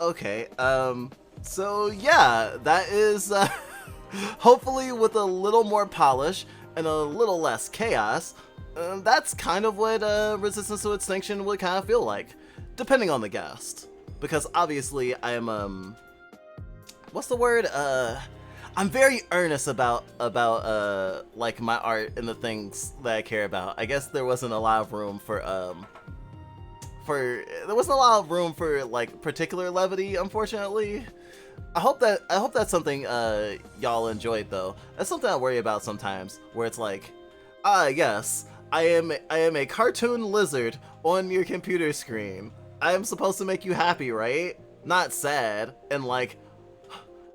Okay, so yeah, that is, hopefully with a little more polish and a little less chaos, that's kind of what, Resistance to Extinction would kind of feel like, depending on the guest. Because obviously I'm, what's the word? I'm very earnest about like my art and the things that I care about. I guess there wasn't a lot of room for there wasn't a lot of room for like particular levity, unfortunately. I hope that's something y'all enjoyed though. That's something I worry about sometimes, where it's like, yes, I am a cartoon lizard on your computer screen. I am supposed to make you happy, right? Not sad. And like,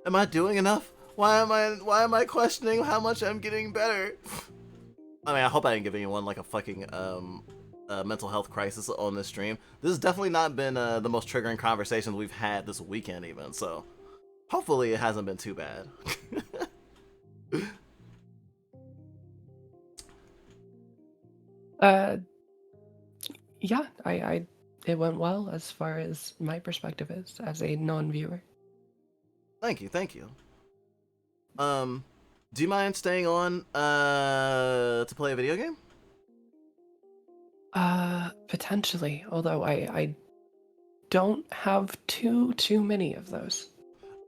am I doing enough? Why am I questioning how much I'm getting better? I mean, I hope I didn't give anyone like a fucking mental health crisis on this stream. This has definitely not been the most triggering conversations we've had this weekend, even. So hopefully, it hasn't been too bad. Uh, yeah, it went well as far as my perspective is as a non-viewer. Thank you, thank you. Do you mind staying on to play a video game? Potentially, although I don't have too many of those.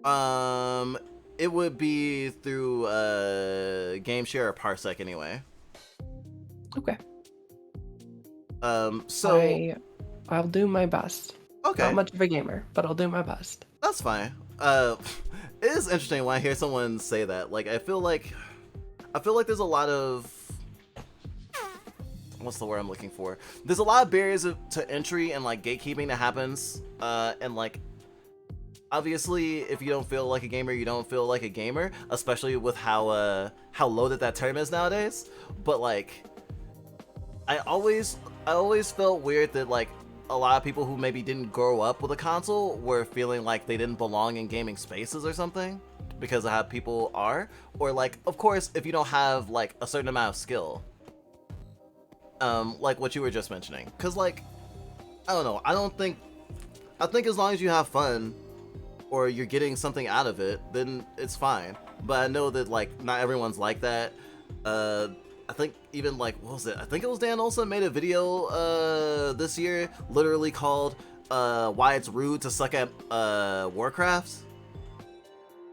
Um, it would be through Game Share or Parsec anyway. Okay. So I'll do my best. Not okay, much of a gamer, but I'll do my best. that's fine. It is interesting when I hear someone say that. Like, I feel like there's a lot of, what's the word I'm looking for? There's a lot of barriers to entry and like gatekeeping that happens. And like, obviously, if you don't feel like a gamer, you don't feel like a gamer. Especially with how loaded that term is nowadays. But like, I always felt weird that like a lot of people who maybe didn't grow up with a console were feeling like they didn't belong in gaming spaces or something because of how people are, or like, of course, if you don't have like a certain amount of skill, like what you were just mentioning. Because like, I don't know, I think as long as you have fun or you're getting something out of it, then it's fine. But I know that like not everyone's like that. uh I think even like, what was it? I think it was Dan Olson made a video this year literally called why it's rude to suck at Warcraft,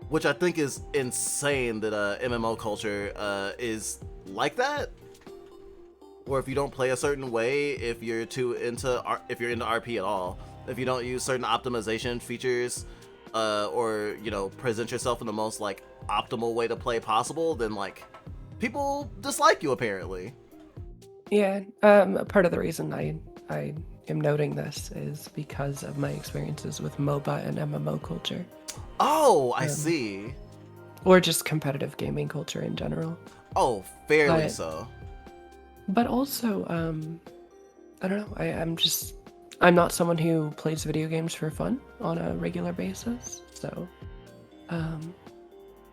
which I think is insane that MMO culture is like that. Or if you don't play a certain way, if you're if you're into RP at all, if you don't use certain optimization features, or you know, present yourself in the most like optimal way to play possible, then like people dislike you apparently. Yeah, part of the reason I am noting this is because of my experiences with MOBA and MMO culture, Oh, I um, see. or just competitive gaming culture in general. Oh, fairly But so. also, I don't know. I'm not someone who plays video games for fun on a regular basis, so um,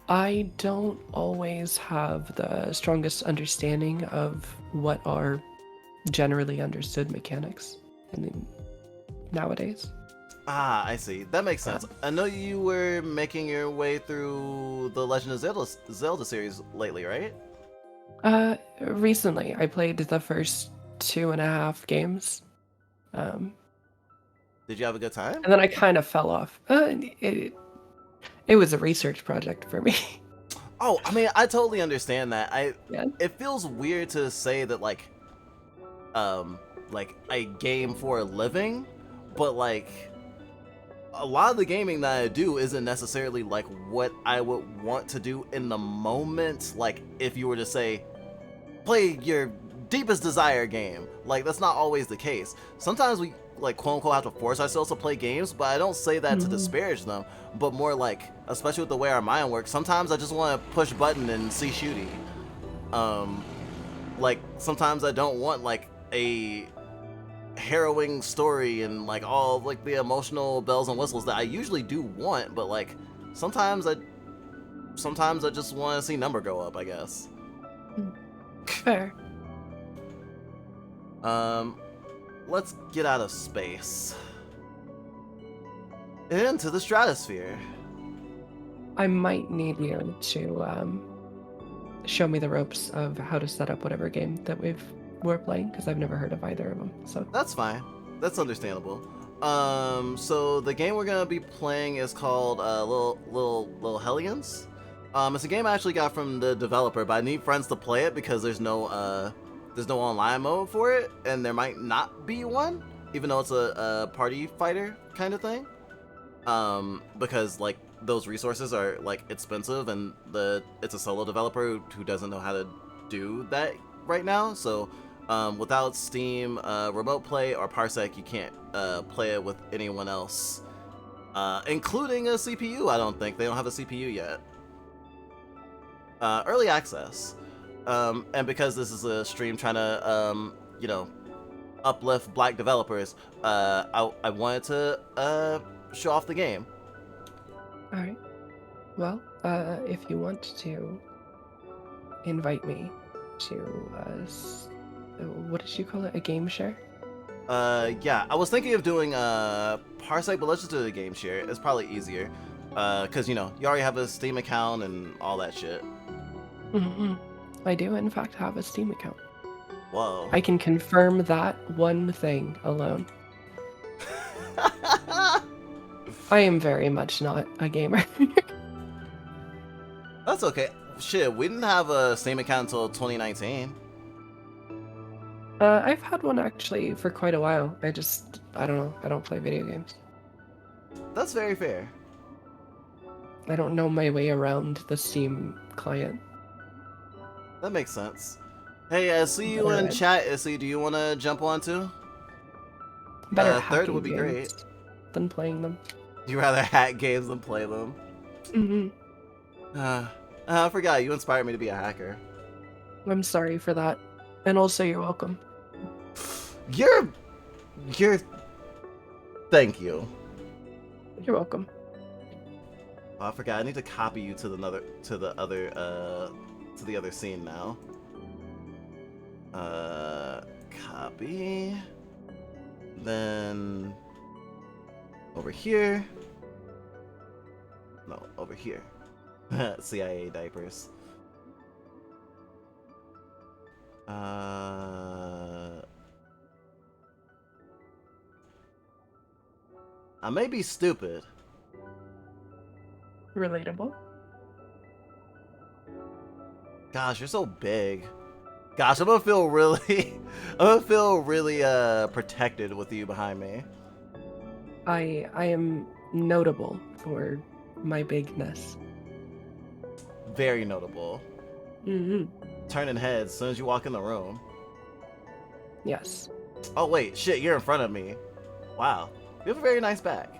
I don't always have the strongest understanding of what are generally understood mechanics in nowadays. Ah, I see. That makes Uh, sense. I know you were making your way through the Legend of Zelda series lately, right? Recently I played the first 2.5 games, um, Did you have a good time? and then I kind of fell off. It was a research project for me. Oh, I mean, I totally understand that. Yeah. It feels weird to say that um like I game for a living, but like a lot of the gaming that I do isn't necessarily like what I would want to do in the moment. Like if you were to say play your deepest desire game, like that's not always the case. Sometimes we like quote unquote have to force ourselves to play games, but I don't say that to Mhm. disparage them, but more like, especially with the way our mind works, sometimes I just want to push button and see shooty. um like sometimes I don't want like a harrowing story and like all like the emotional bells and whistles that I usually do want, but like sometimes I sometimes I just want to see number go up, I guess. Mm. Fair. um let's get out of space. into the stratosphere. I might need you to show me the ropes of how to set up whatever game that we're playing, because I've never heard of either of them. So That's fine. That's understandable. So the game we're gonna be playing is called Little Hellions. It's a game I actually got from the developer, but I need friends to play it because there's no online mode for it, and there might not be one, even though it's a party fighter kind of thing. Because like those resources are like expensive, and it's a solo developer who doesn't know how to do that right now. So without Steam remote play or Parsec, you can't play it with anyone else, including a CPU. I don't think they don't have a CPU yet. Early access, and because this is a stream trying to uplift Black developers, I wanted to show off the game. all right. Well, if you want to invite me to what did you call it? A game share? Yeah, I was thinking of doing Parsec, but let's just do the game share. It's probably easier, because you already have a Steam account and all that shit. I do, in fact, have a Steam account. Whoa. I can confirm that one thing alone. I am very much not a gamer. That's okay. Shit, we didn't have a Steam account until 2019. I've had one actually for quite a while. I don't know. I don't play video games. That's very fair. I don't know my way around the Steam client. That makes sense. Hey, I see you in chat, Issy. Do you want to jump on too? Better third would be great than playing them. You rather hack games than play them? I forgot. You inspired me to be a hacker. I'm sorry for that. And also, you're welcome. You're... Thank you. You're welcome. Oh, I forgot. I need to copy you to the other scene now. Copy. Then over here. No, over here. CIA diapers. I may be stupid. Relatable. Gosh, you're so big. Gosh, I'm gonna feel really, protected with you behind me. I am notable for my bigness. Very notable. Turning heads as soon as you walk in the room. Yes. Oh wait, shit, you're in front of me. Wow, you have a very nice back.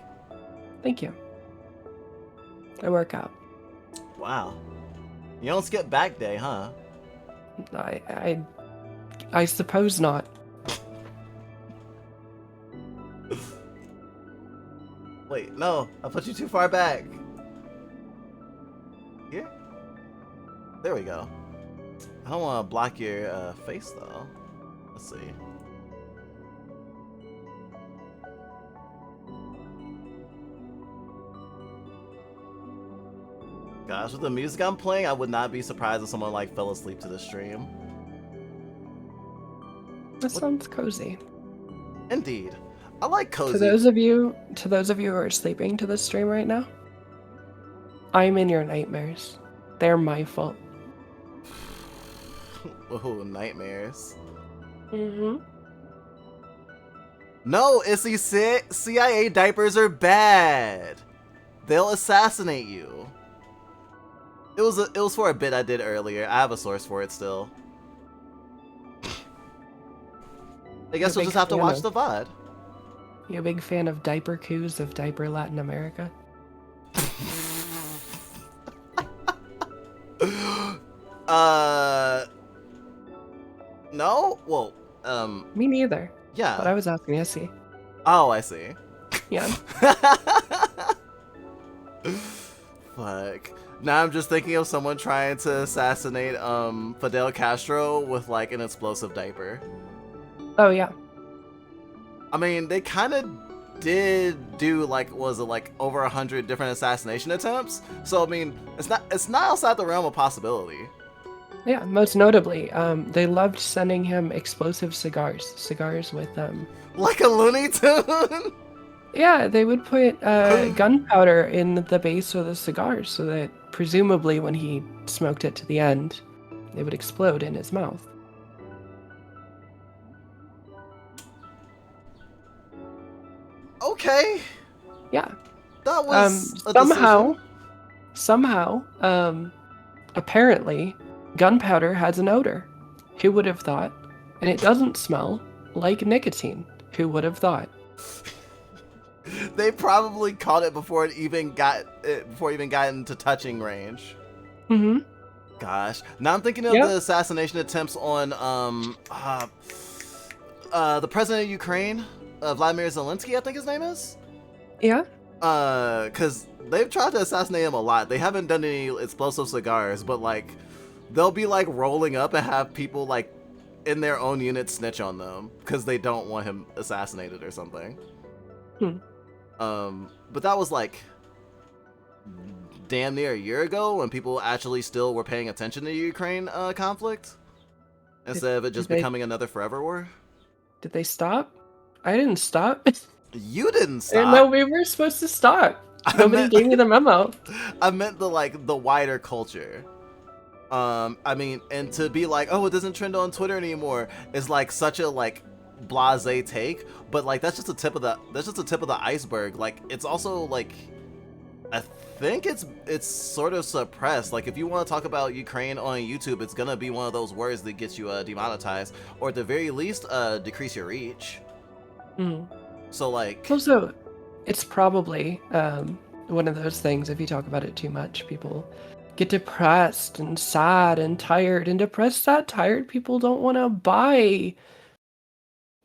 Thank you. I work out. Wow. You don't skip back day, huh? I suppose not. Wait, no, I put you too far back. Here? There we go. I don't want to block your face though. Let's see. Gosh, with the music I'm playing, I would not be surprised if someone like fell asleep to the stream. That sounds cozy. Indeed. I like cozy. To those of you who are sleeping to this stream right now, I'm in your nightmares. They're my fault. Oh, nightmares. Mm-hmm. No, it's these CIA diapers are bad. They'll assassinate you. It was for a bit I did earlier. I have a source for it still. I guess we'll just have to watch the VOD. You a big fan of diaper coups of Diaper Latin America? No? Well, Me neither. yeah. But I was asking Essie. Oh, I see. Yeah. Fuck. Now I'm just thinking of someone trying to assassinate Fidel Castro with like an explosive diaper. Oh yeah. I mean, they kind of did do like, was it like over 100 different assassination attempts? So I mean, it's not outside the realm of possibility. Yeah, most notably, they loved sending him explosive cigars with Like a Looney Tune. Yeah, they would put gunpowder in the base of the cigars so that presumably when he smoked it to the end, it would explode in his mouth. Okay. Yeah. That was a somehow, apparently, gunpowder has an odor. Who would have thought? And it doesn't smell like nicotine. Who would have thought? They probably caught it before it even got into touching range. Mm-hmm. Gosh. Now I'm thinking of the assassination attempts on the president of Ukraine, Vladimir Zelensky, I think his name is. Yeah. Cause they've tried to assassinate him a lot. They haven't done any explosive cigars, but like they'll be like rolling up and have people like in their own unit snitch on them because they don't want him assassinated or something. But that was like damn near a year ago when people actually still were paying attention to the Ukraine conflict instead of it just becoming another forever war. Did they stop? I didn't stop. You didn't stop. No, we were supposed to stop. Nobody gave me the memo. I meant the wider culture. I mean, and to be like, oh, it doesn't trend on Twitter anymore is like such a like blasé take, but like that's just the tip of the iceberg. Like it's also like I think it's sort of suppressed. Like if you want to talk about Ukraine on YouTube, it's gonna be one of those words that gets you demonetized, or at the very least decrease your reach. So like also it's probably one of those things, if you talk about it too much, people get depressed and sad and tired, and depressed, sad, tired people don't want to buy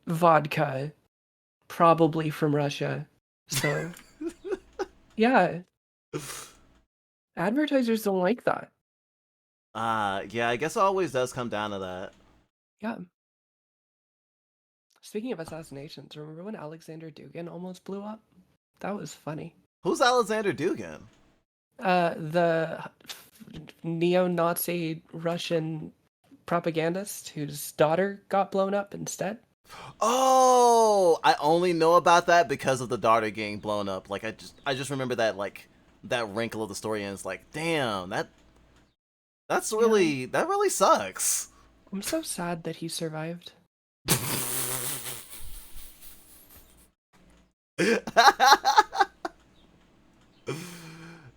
vodka, probably from Russia. So yeah, advertisers don't like that. Yeah, I guess it always does come down to that. Yeah. Speaking of assassinations, remember when Alexander Dugin almost blew up? That was funny. Who's Alexander Dugin? The neo-Nazi Russian propagandist whose daughter got blown up instead. Oh, I only know about that because of the daughter getting blown up. Like I just remember that like that wrinkle of the story, and it's like, damn, that really sucks. I'm so sad that he survived.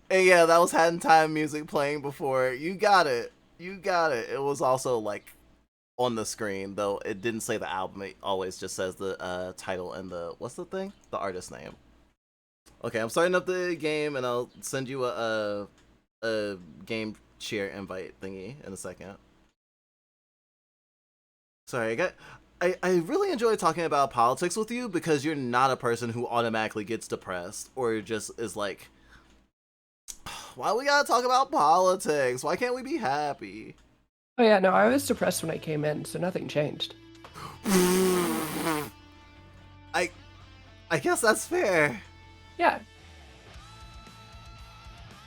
And yeah, that was Hat in Time music playing before. You got it. It was also like on the screen, though it didn't say the album. It always just says the title and the the artist name. Okay, I'm starting up the game, and I'll send you a game share invite thingy in a second. Sorry, I really enjoy talking about politics with you because you're not a person who automatically gets depressed or just is like, why we gotta talk about politics? Why can't we be happy? Oh yeah, no, I was depressed when I came in, so nothing changed. I guess that's fair. Yeah.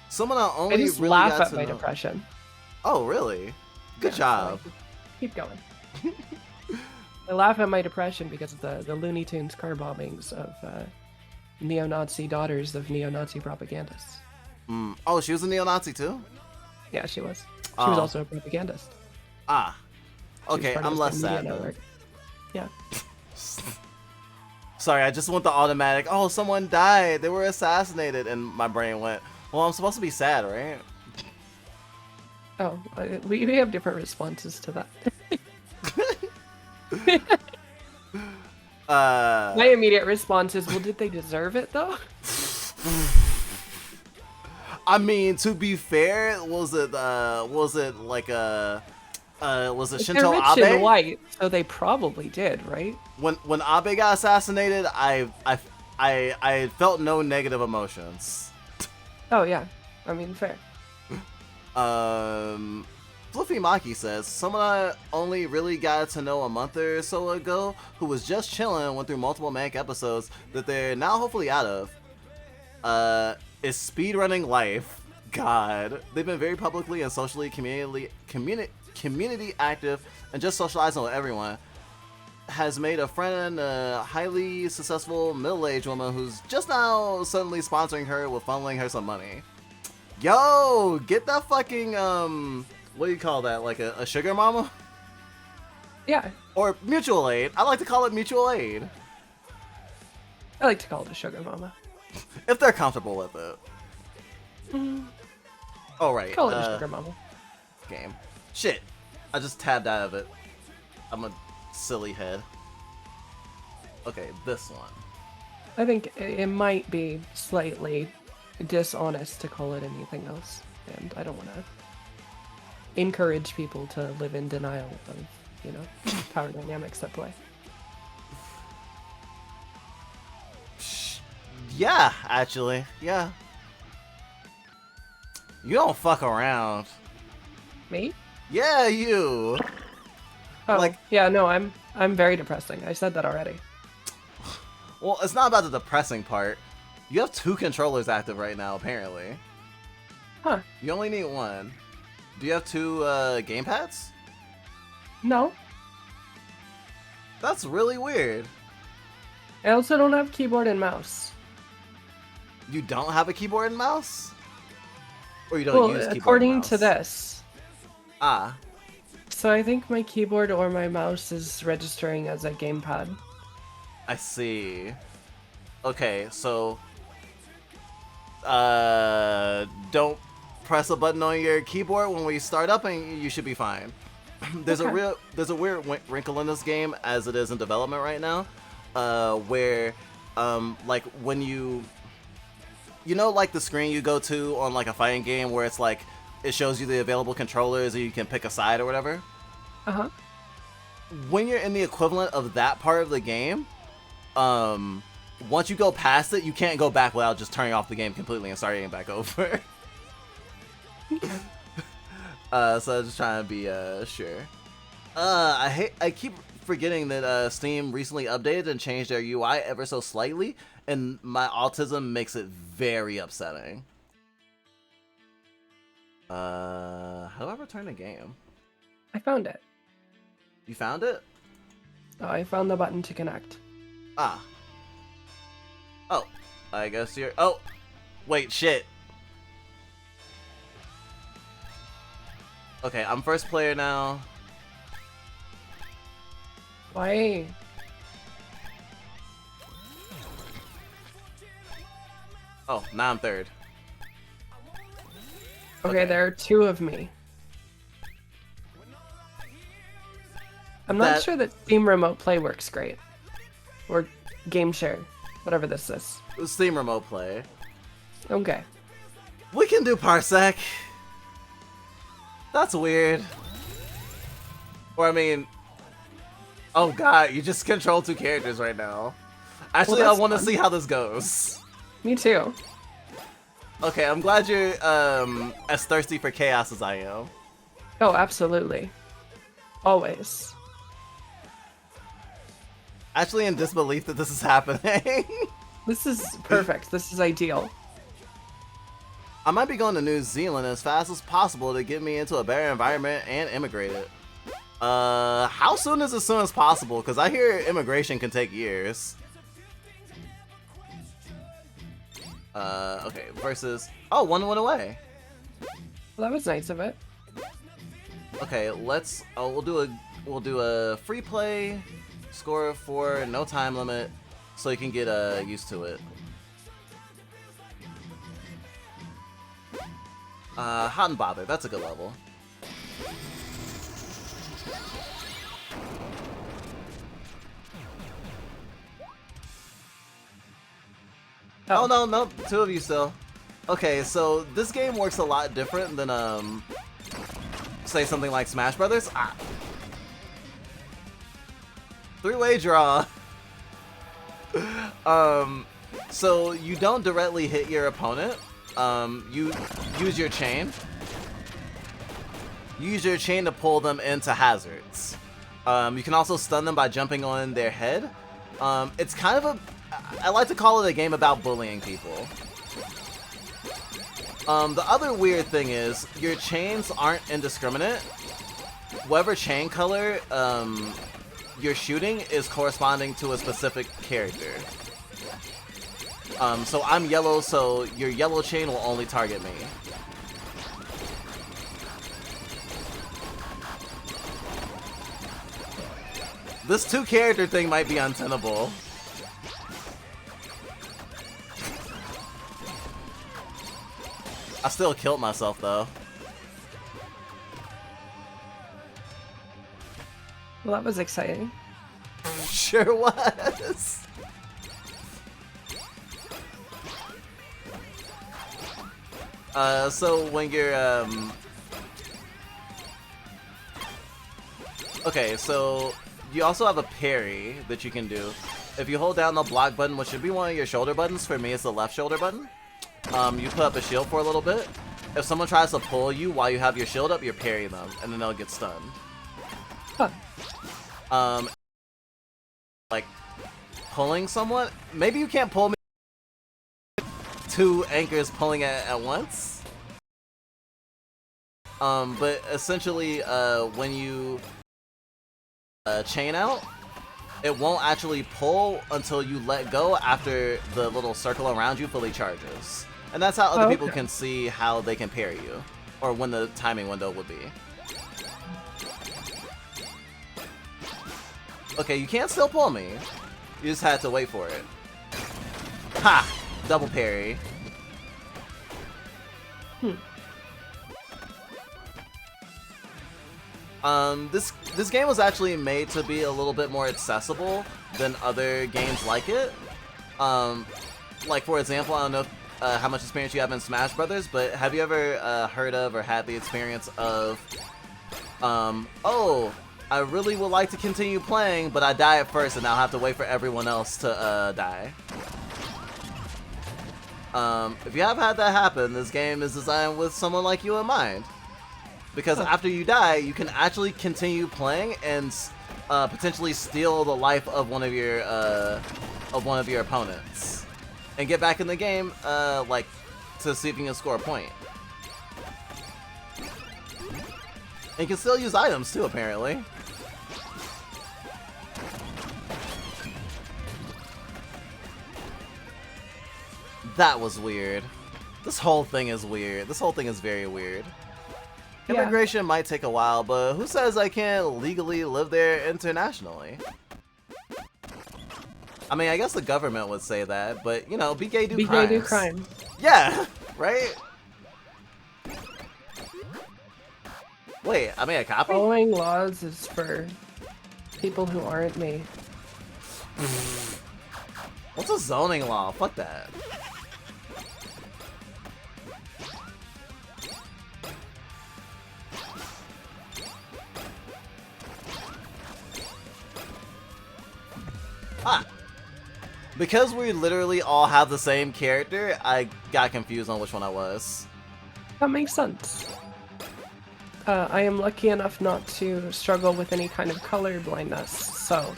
Someone I only I just really laugh got at to my know. depression. Oh, really? Good job. So keep going. I laugh at my depression because of the Looney Tunes car bombings of neo-Nazi daughters of neo-Nazi propagandists. Oh, she was a neo-Nazi too? Yeah, she was. She was also a propagandist. Ah. Okay, I'm less sad then. Yeah. Sorry, I just want the automatic, oh, someone died, they were assassinated, and my brain went, well, I'm supposed to be sad, right? Oh, we have different responses to that. My immediate response is, well, did they deserve it though? I mean, to be fair, was it like was it Shinzo They're rich Abe? and white, so they probably did, right? When Abe got assassinated, I felt no negative emotions. Oh yeah, I mean fair. Fluffy Maki says, someone I only really got to know a month or so ago who was just chilling, went through multiple Mank episodes that they're now hopefully out of, is speedrunning life. God. They've been very publicly and socially community active and just socializing with everyone. Has made a friend, a highly successful middle-aged woman who's just now suddenly sponsoring her with funneling her some money. Yo, get that fucking, what do you call that? Like a sugar mama? Yeah. Or mutual aid. I like to call it mutual aid. I like to call it a sugar mama. If they're comfortable with it. Oh, right. Call it a sugar mama. Game. Shit. I just tabbed out of it. I'm a silly head. Okay, this one. I think it might be slightly dishonest to call it anything else, and I don't want to encourage people to live in denial of, you know, power dynamics at play. Yeah, actually, yeah. You don't fuck around. Me? Yeah, you. Oh, like, yeah, no, I'm very depressing. I said that already. Well, it's not about the depressing part. You have 2 controllers active right now, apparently. Huh. You only need 1. Do you have 2 gamepads? No. That's really weird. I also don't have keyboard and mouse. You don't have a keyboard and mouse? Or you don't use keyboard according and mouse? to this. Ah. So I think my keyboard or my mouse is registering as a gamepad. I see. Okay, so don't press a button on your keyboard when we start up and you should be fine. There's a weird wrinkle in this game as it is in development right now, where like when you know, like the screen you go to on like a fighting game where it's like it shows you the available controllers and you can pick a side or whatever. Uh-huh. When you're in the equivalent of that part of the game, once you go past it, you can't go back without just turning off the game completely and starting back over. So I was just trying to be sure. I keep forgetting that Steam recently updated and changed their UI ever so slightly, and my autism makes it very upsetting. How do I return the game? I found it. You found it? Oh, I found the button to connect. Ah. Oh, I guess you're... Oh! Wait, shit. Okay, I'm first player now. Why? Oh, now I'm third. Okay, there are 2 of me. I'm not sure that Steam Remote Play works great. Or Game Share. Whatever this is. Steam Remote Play. Okay. We can do Parsec. That's weird. Or I mean... Oh god, you just control 2 characters right now. Actually, Well, I want to fun. see how this goes. Me too. Okay, I'm glad you're as thirsty for chaos as I am. Oh, absolutely. Always. Actually in disbelief that this is happening. This is perfect. This is ideal. I might be going to New Zealand as fast as possible to get me into a better environment and immigrate it. How soon is as soon as possible? Because I hear immigration can take years. Okay, versus... Oh, 1 went away. Well, that was nice of it. Okay, let's... Oh, we'll do a free play, score of 4, no time limit, so you can get used to it. Hot and Bother, that's a good level. Oh no, 2 of you still. Okay, so this game works a lot different than say something like Smash Brothers. Ah. 3-way draw. So you don't directly hit your opponent. You use your chain. use your chain to pull them into hazards. You can also stun them by jumping on their head. It's kind of I like to call it a game about bullying people. The other weird thing is, your chains aren't indiscriminate. Whatever chain color you're shooting is corresponding to a specific character. So I'm yellow, so your yellow chain will only target me. This 2-character thing might be untenable. I still killed myself though. Well, that was exciting. Sure was. So when you're okay, so you also have a parry that you can do. If you hold down the block button, which should be one of your shoulder buttons, for me it's the left shoulder button, you put up a shield for a little bit. If someone tries to pull you while you have your shield up, you parry them, and then they'll get stunned. Huh. Like, pulling someone? Maybe you can't pull me 2 anchors pulling at once? But essentially, when you chain out, it won't actually pull until you let go after the little circle around you fully charges. And that's how other people can see how they can parry you, or when the timing window would be. Okay, you can't still pull me. You just had to wait for it. Ha! Double parry. This game was actually made to be a little bit more accessible than other games like it. Like for example, I don't know how much experience you have in Smash Brothers, but have you ever heard of or had the experience of, oh, I really would like to continue playing, but I die at first and I'll have to wait for everyone else to die. If you have had that happen, this game is designed with someone like you in mind. Because after you die, you can actually continue playing and potentially steal the life of one of your opponents, and get back in the game, like to see if you can score a point. And you can still use items too, apparently. That was weird. This whole thing is weird. This whole thing is very weird. Yeah. Immigration might take a while, but who says I can't legally live there internationally? I mean, I guess the government would say that, but, you know, be gay, do crimes. Be gay, do crime. Yeah, right? Wait, I made a copy? Following laws is for people who aren't me. What's a zoning law? Fuck that. Ah! Because we literally all have the same character, I got confused on which one I was. That makes sense. I am lucky enough not to struggle with any kind of color blindness, so...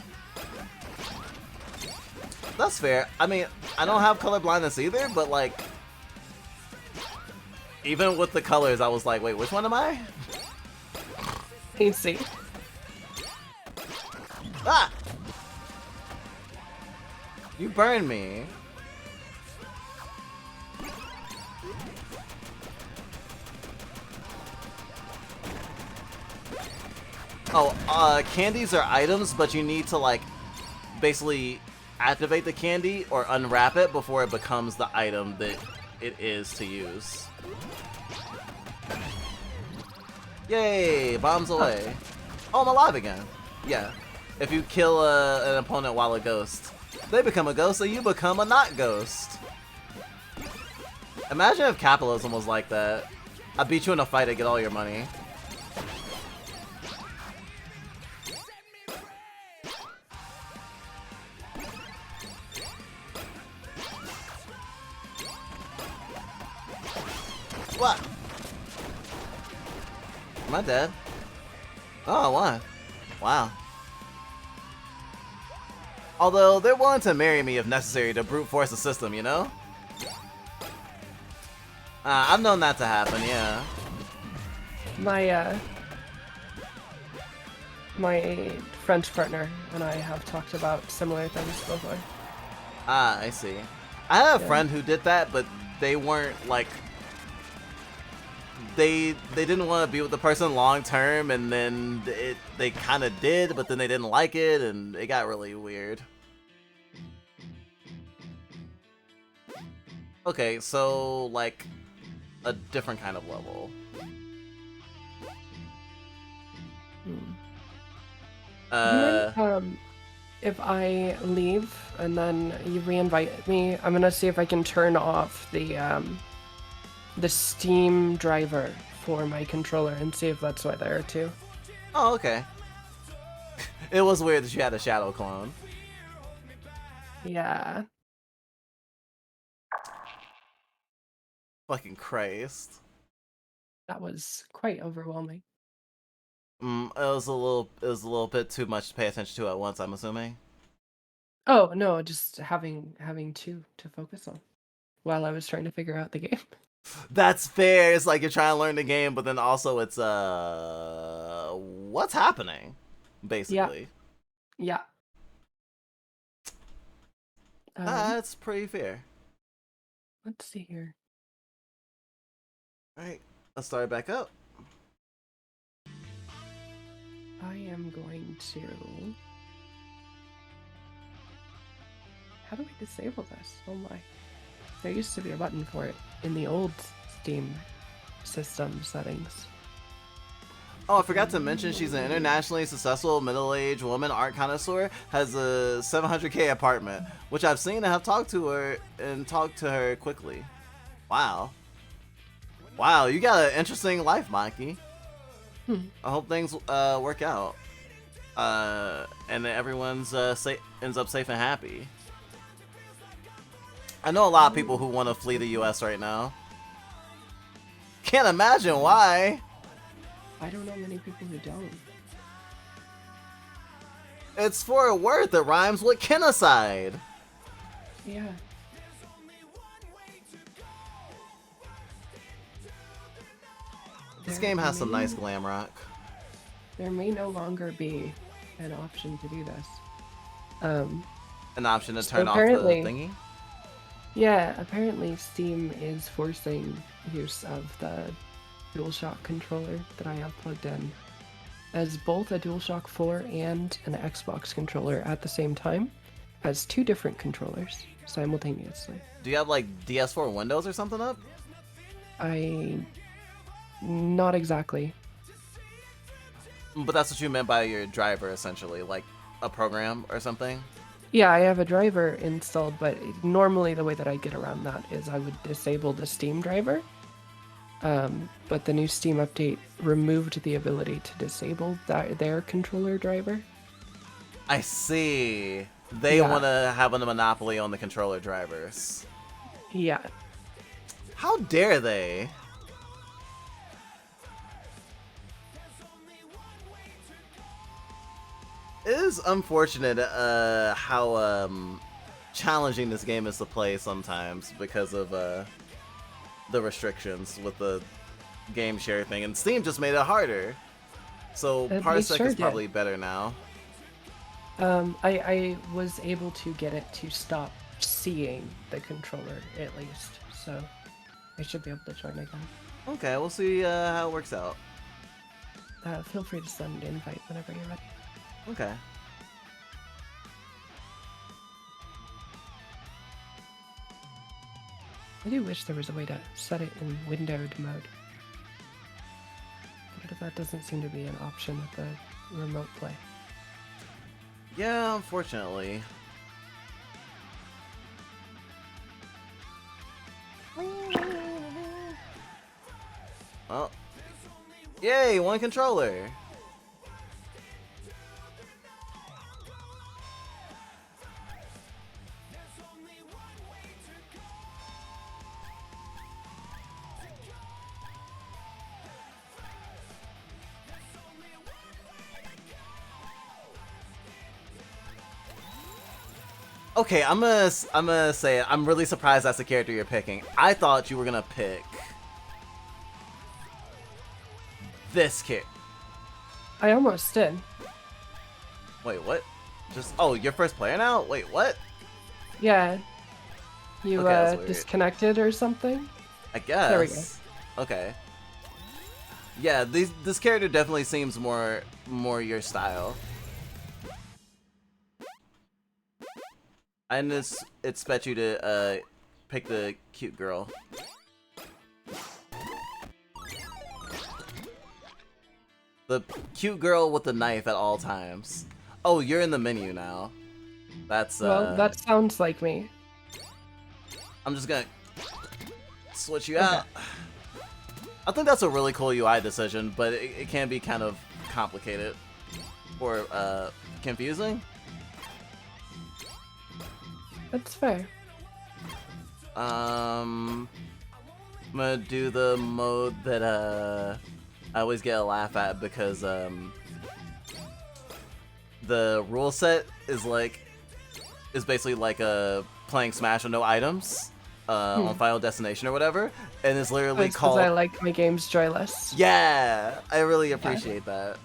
That's fair. I mean, I don't have color blindness either, but like... Even with the colors, I was like, wait, which one am I? Easy. Ah! You burned me. Oh, candies are items, but you need to, like, basically activate the candy or unwrap it before it becomes the item that it is to use. Yay! Bombs away. Oh, I'm alive again. Yeah. If you kill an opponent while a ghost, they become a ghost, so you become a not ghost. Imagine if capitalism was like that. I beat you in a fight to get all your money. What? Am I dead? Oh, I won. Wow. Although, they're willing to marry me if necessary to brute force the system, you know? I've known that to happen, yeah. My French partner and I have talked about similar things before. Ah, I see. I had a Yeah. friend who did that, but they weren't, like... They didn't want to be with the person long term, and then they kind of did, but then they didn't like it, and it got really weird. Okay, so, like, a different kind of level. You mind, if I leave and then you re-invite me, I'm gonna see if I can turn off the Steam driver for my controller and see if that's why there too. Oh, okay. It was weird that you had a shadow clone. Yeah. Fucking Christ. That was quite overwhelming. It was a little bit too much to pay attention to at once, I'm assuming. Oh no, just having two to focus on while I was trying to figure out the game. That's fair. It's like you're trying to learn the game, but then also it's what's happening? Basically. Yeah. That's pretty fair. Let's see here. Alright, let's start back up. I am going to... How do we disable this? Oh my. There used to be a button for it in the old Steam system settings. Oh, I forgot to mention she's an internationally successful middle-aged woman art connoisseur, has a 700k apartment, which I've seen and have talked to her quickly. Wow. Wow, you got an interesting life, Maki. I hope things work out. And that everyone's ends up safe and happy. I know a lot of people who want to flee the US right now. Can't imagine why. I don't know many people who don't. It's for a word that rhymes with genocide. Yeah. This game has some nice glam rock. There may no longer be an option to do this. An option to turn off the thingy? Yeah, apparently Steam is forcing use of the DualShock controller that I have plugged in as both a DualShock 4 and an Xbox controller at the same time, as two different controllers simultaneously. Do you have like DS4 Windows or something up? Not exactly. But that's what you meant by your driver, essentially, like a program or something? Yeah, I have a driver installed, but normally the way that I get around that is I would disable the Steam driver. But the new Steam update removed the ability to disable their controller driver. I see. They want to have a monopoly on the controller drivers. Yeah. How dare they? It is unfortunate how challenging this game is to play sometimes because of the restrictions with the game share thing, and Steam just made it harder. So Parsec is probably better now. I was able to get it to stop seeing the controller at least, so I should be able to join again. Okay, we'll see how it works out. Feel free to send an invite whenever you're ready. Okay. I do wish there was a way to set it in windowed mode. But that doesn't seem to be an option with the remote play. Yeah, unfortunately. Oh. Yay, one controller! Okay, I'm gonna say it. I'm really surprised that's the character you're picking. I thought you were gonna pick this kid. I almost did. Wait, what? Just you're first player now? Wait, what? Yeah. You Okay, that's weird. disconnected or something? I guess. There we go. Okay. Yeah, this character definitely seems more your style. I just expect you to pick the cute girl. The cute girl with the knife at all times. Oh, you're in the menu now. That's Well, that sounds like me. I'm just gonna switch you out. I think that's a really cool UI decision, but it can be kind of complicated or confusing. That's fair. I'm gonna do the mode that I always get a laugh at because the rule set is basically like playing Smash with no items on Final Destination or whatever, and it's literally called. I like my games joyless. Yeah, I really appreciate that.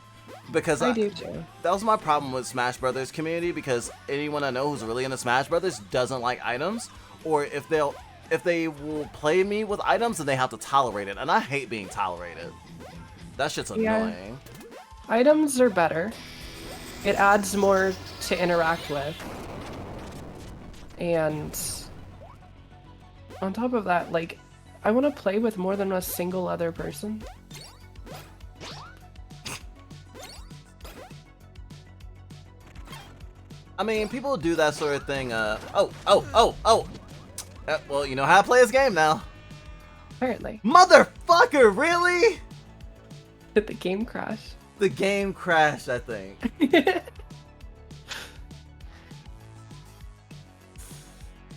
Because I do too. That was my problem with Smash Brothers community, because anyone I know who's really into Smash Brothers doesn't like items, or if they will play me with items, then they have to tolerate it, and I hate being tolerated. That shit's annoying. Items are better. It adds more to interact with. And on top of that, like, I want to play with more than a single other person. I mean, people do that sort of thing. Well, you know how to play this game now. Apparently. Motherfucker, really? Did the game crash? The game crashed, I think.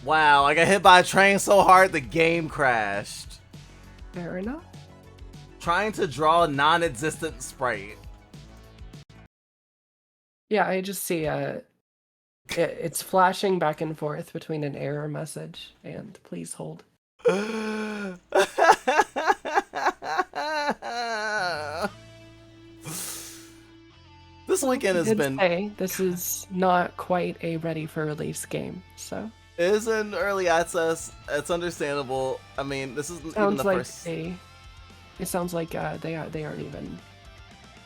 Wow, I got hit by a train so hard the game crashed. Fair enough. Trying to draw a non-existent sprite. Yeah, I just see it's flashing back and forth between an error message and please hold. This weekend has been. This is not quite a ready for release game, so. It is in early access. It's understandable. I mean, this isn't even the first. It sounds like they aren't even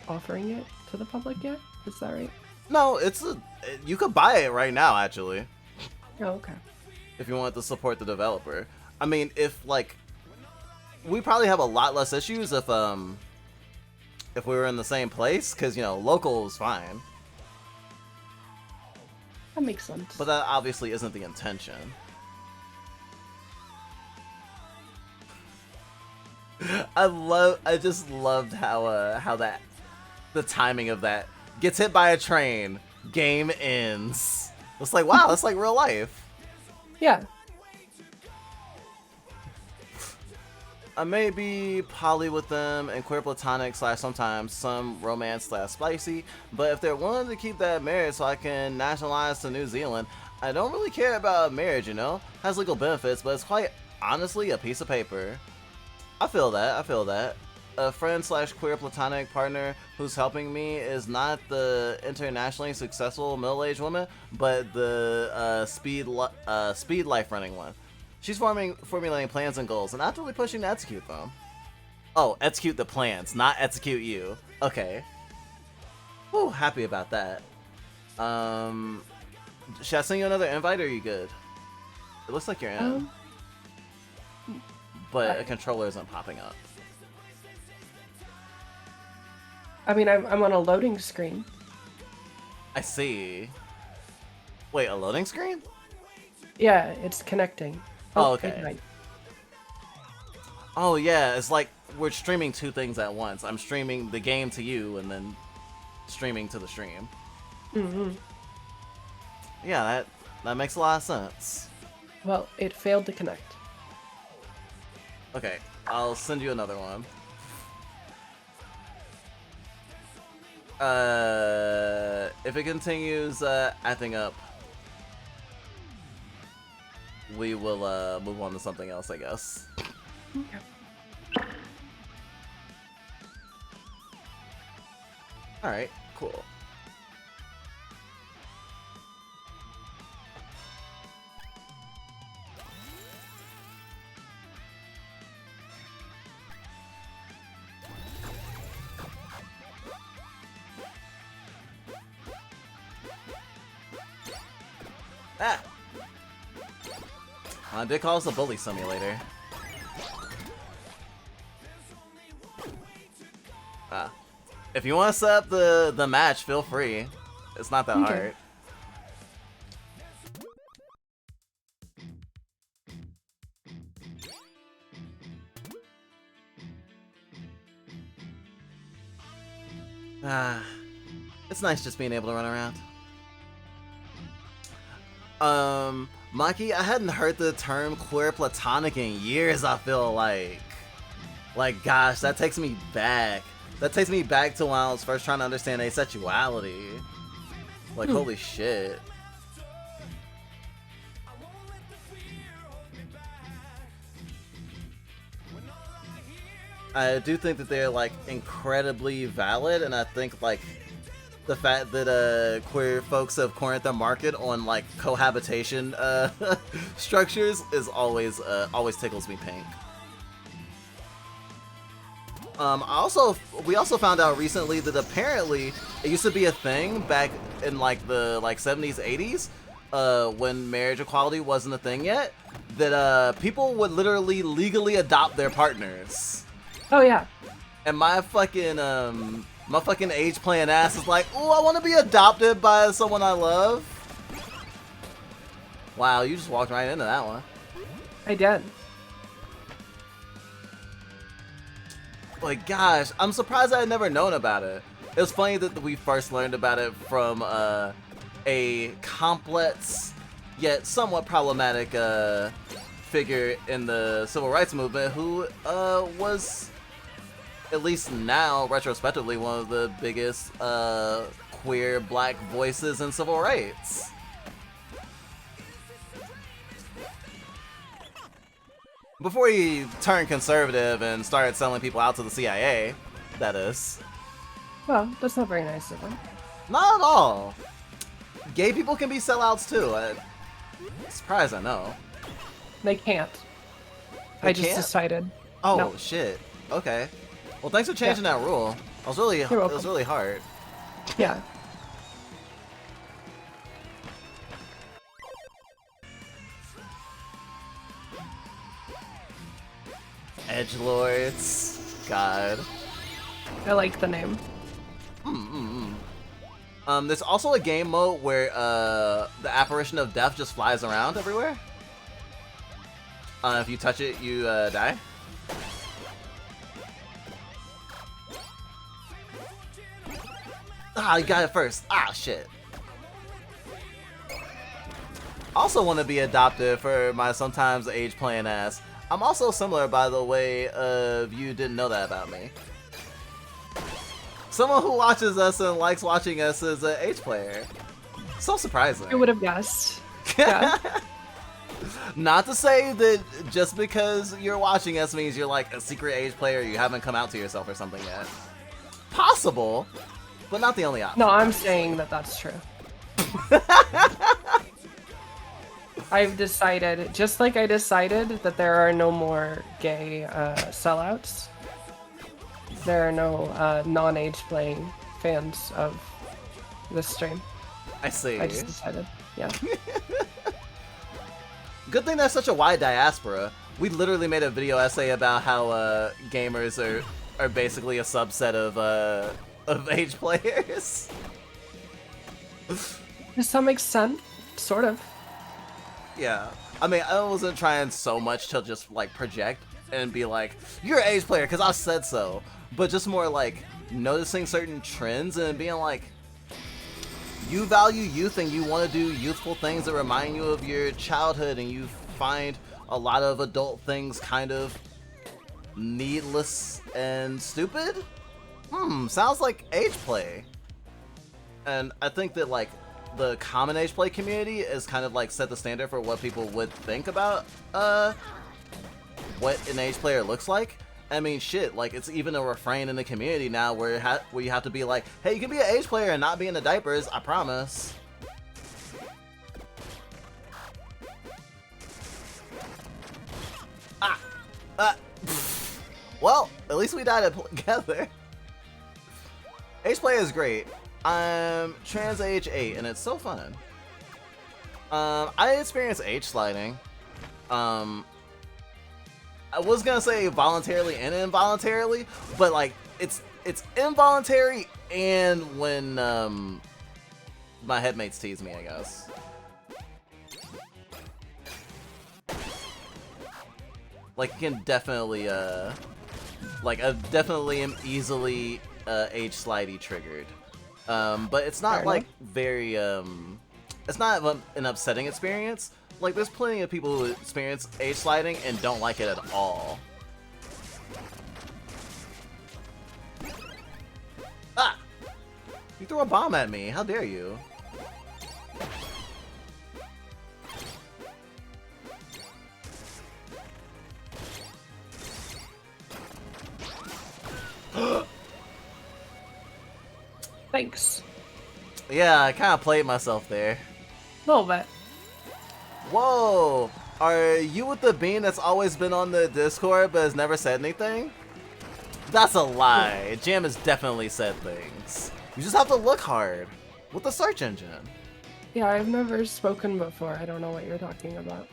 offering it to the public yet. Is that right? No, you could buy it right now, actually. Oh, okay. If you want to support the developer. I mean, we probably have a lot less issues if we were in the same place, because, local is fine. That makes sense. But that obviously isn't the intention. I just loved how the timing of that gets hit by a train, game ends. It's like, wow, that's like real life. Yeah. I may be poly with them and queer platonic / sometimes some romance / spicy, but if they're willing to keep that marriage so I can nationalize to New Zealand, I don't really care about marriage, Has legal benefits, but it's quite honestly a piece of paper. I feel that. A friend / queer platonic partner who's helping me is not the internationally successful middle-aged woman, but the speed life running one. She's formulating plans and goals and actively pushing to execute them. Oh, execute the plans, not execute you. Okay. Whew, happy about that. Should I send you another invite or are you good? It looks like you're in. But a controller isn't popping up. I mean, I'm on a loading screen. I see. Wait, a loading screen? Yeah, it's connecting. Oh, okay. Oh, yeah, it's like we're streaming two things at once. I'm streaming the game to you and then streaming to the stream. Mm-hmm. Yeah, that makes a lot of sense. Well, it failed to connect. Okay, I'll send you another one. If it continues acting up, we will move on to something else, I guess. Okay. Alright, cool. Ah! They call us a bully simulator. Ah. If you want to set up the match, feel free. It's not that hard. Ah. It's nice just being able to run around. Maki, I hadn't heard the term queer platonic in years, I feel like. Like, gosh, that takes me back. That takes me back to when I was first trying to understand asexuality. Like, holy shit. I do think that they're, like, incredibly valid, and I think, like, the fact that queer folks have cornered the market on like cohabitation structures is always tickles me pink. We also found out recently that apparently it used to be a thing back in like the 70s, 80s, when marriage equality wasn't a thing yet, that people would literally legally adopt their partners. Oh yeah. And my fucking age playing ass is like, ooh, I want to be adopted by someone I love. Wow, you just walked right into that one. I did. Like, gosh, I'm surprised I had never known about it. It was funny that we first learned about it from a complex yet somewhat problematic figure in the civil rights movement who was, at least now, retrospectively, one of the biggest queer black voices in civil rights. Before he turned conservative and started selling people out to the CIA, that is. Well, that's not very nice of him. Not at all. Gay people can be sellouts too. I'm surprised I know. They can't. They I just can't? decided. Oh, No. shit. Okay. Well, thanks for changing that rule. It was really hard. Yeah. Edgelords. God. I like the name. There's also a game mode where the apparition of death just flies around everywhere. If you touch it, you die. Ah, you got it first. Ah, shit. Also want to be adopted for my sometimes age playing ass. I'm also similar, by the way, if you didn't know that about me. Someone who watches us and likes watching us is an H player. So surprising. I would have guessed. Yeah. Not to say that just because you're watching us means you're like a secret H player, you haven't come out to yourself or something yet. Possible, but not the only option. No, I'm saying that that's true. I've decided, just like I decided that there are no more gay sellouts, there are no non-age playing fans of this stream. I see. I just decided, yeah. Good thing there's such a wide diaspora. We literally made a video essay about how gamers are basically a subset of age players. To some extent, sort of. Yeah. I mean, I wasn't trying so much to just, like, project and be like, you're an age player because I said so. But just more, like, noticing certain trends and being like, you value youth and you want to do youthful things that remind you of your childhood and you find a lot of adult things kind of needless and stupid? Sounds like age play. And I think that, like, the common age play community is kind of like set the standard for what people would think about what an age player looks like. I mean, shit, like, it's even a refrain in the community now where you have to be like, hey, you can be an age player and not be in the diapers, I promise. Well, at least we died together. Age play is great. I'm trans age 8 and it's so fun. I experienced age sliding. I was gonna say voluntarily and involuntarily, but like it's involuntary and when my headmates tease me, I guess. Like you can definitely like I definitely am easily age slidey triggered. But it's not like very it's not an upsetting experience. Like there's plenty of people who experience age sliding and don't like it at all. Ah! You threw a bomb at me, how dare you? Thanks. Yeah, I kind of played myself there. A little bit. Whoa! Are you with the bean that's always been on the Discord but has never said anything? That's a lie. Jam has definitely said things. You just have to look hard with the search engine. Yeah, I've never spoken before. I don't know what you're talking about.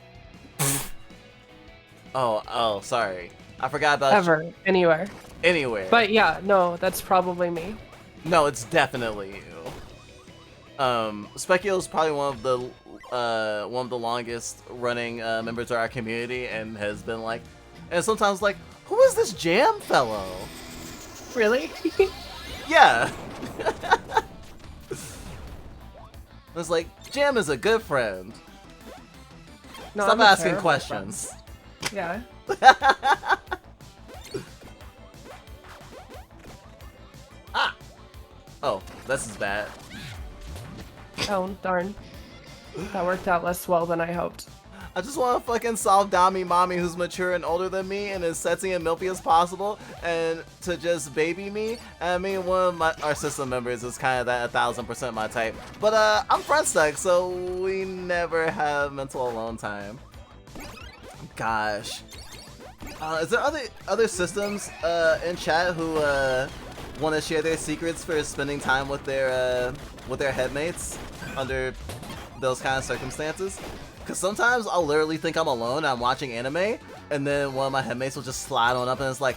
Oh, sorry. I forgot about Ever. Anywhere. Anywhere. But yeah, no, that's probably me. No, it's definitely you. Speculo's probably one of the longest running members of our community and has been like, and sometimes like, who is this Jam fellow? Really? Yeah. It's like, Jam is a good friend. No, Stop I'm a asking terrible questions. friend. Yeah. Ah! Oh, this is bad. Oh, darn. That worked out less well than I hoped. I just want to fucking solve Dami Mommy who's mature and older than me and as sexy and milky as possible and to just baby me. I mean, one of our system members is kind of that 1000% my type. But I'm friend stuck, so we never have mental alone time. Gosh. Is there other systems in chat who want to share their secrets for spending time with their headmates under those kind of circumstances? Because sometimes I'll literally think I'm alone and I'm watching anime, and then one of my headmates will just slide on up and it's like,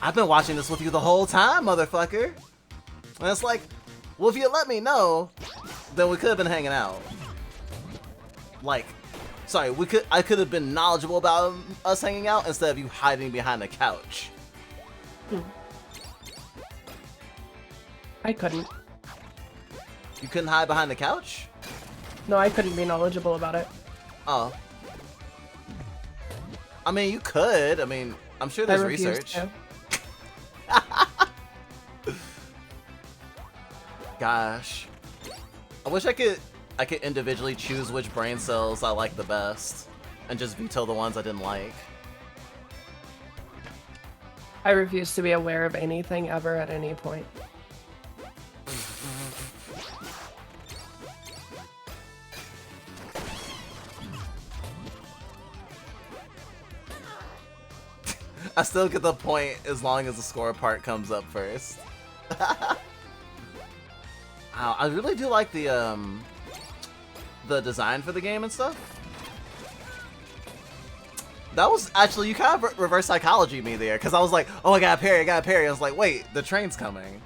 I've been watching this with you the whole time, motherfucker. And it's like, well, if you let me know, then we could have been hanging out. Like, sorry, I could have been knowledgeable about us hanging out instead of you hiding behind the couch. I couldn't. You couldn't hide behind the couch? No, I couldn't be knowledgeable about it. Oh. I mean, you could. I mean, I'm sure there's research. To. Gosh. I wish I could individually choose which brain cells I like the best and just veto the ones I didn't like. I refuse to be aware of anything ever at any point. I still get the point as long as the score part comes up first. Wow, I really do like the design for the game and stuff. That was actually, you kind of reverse psychology me there, because I was like, oh, I gotta parry. I was like, wait, the train's coming.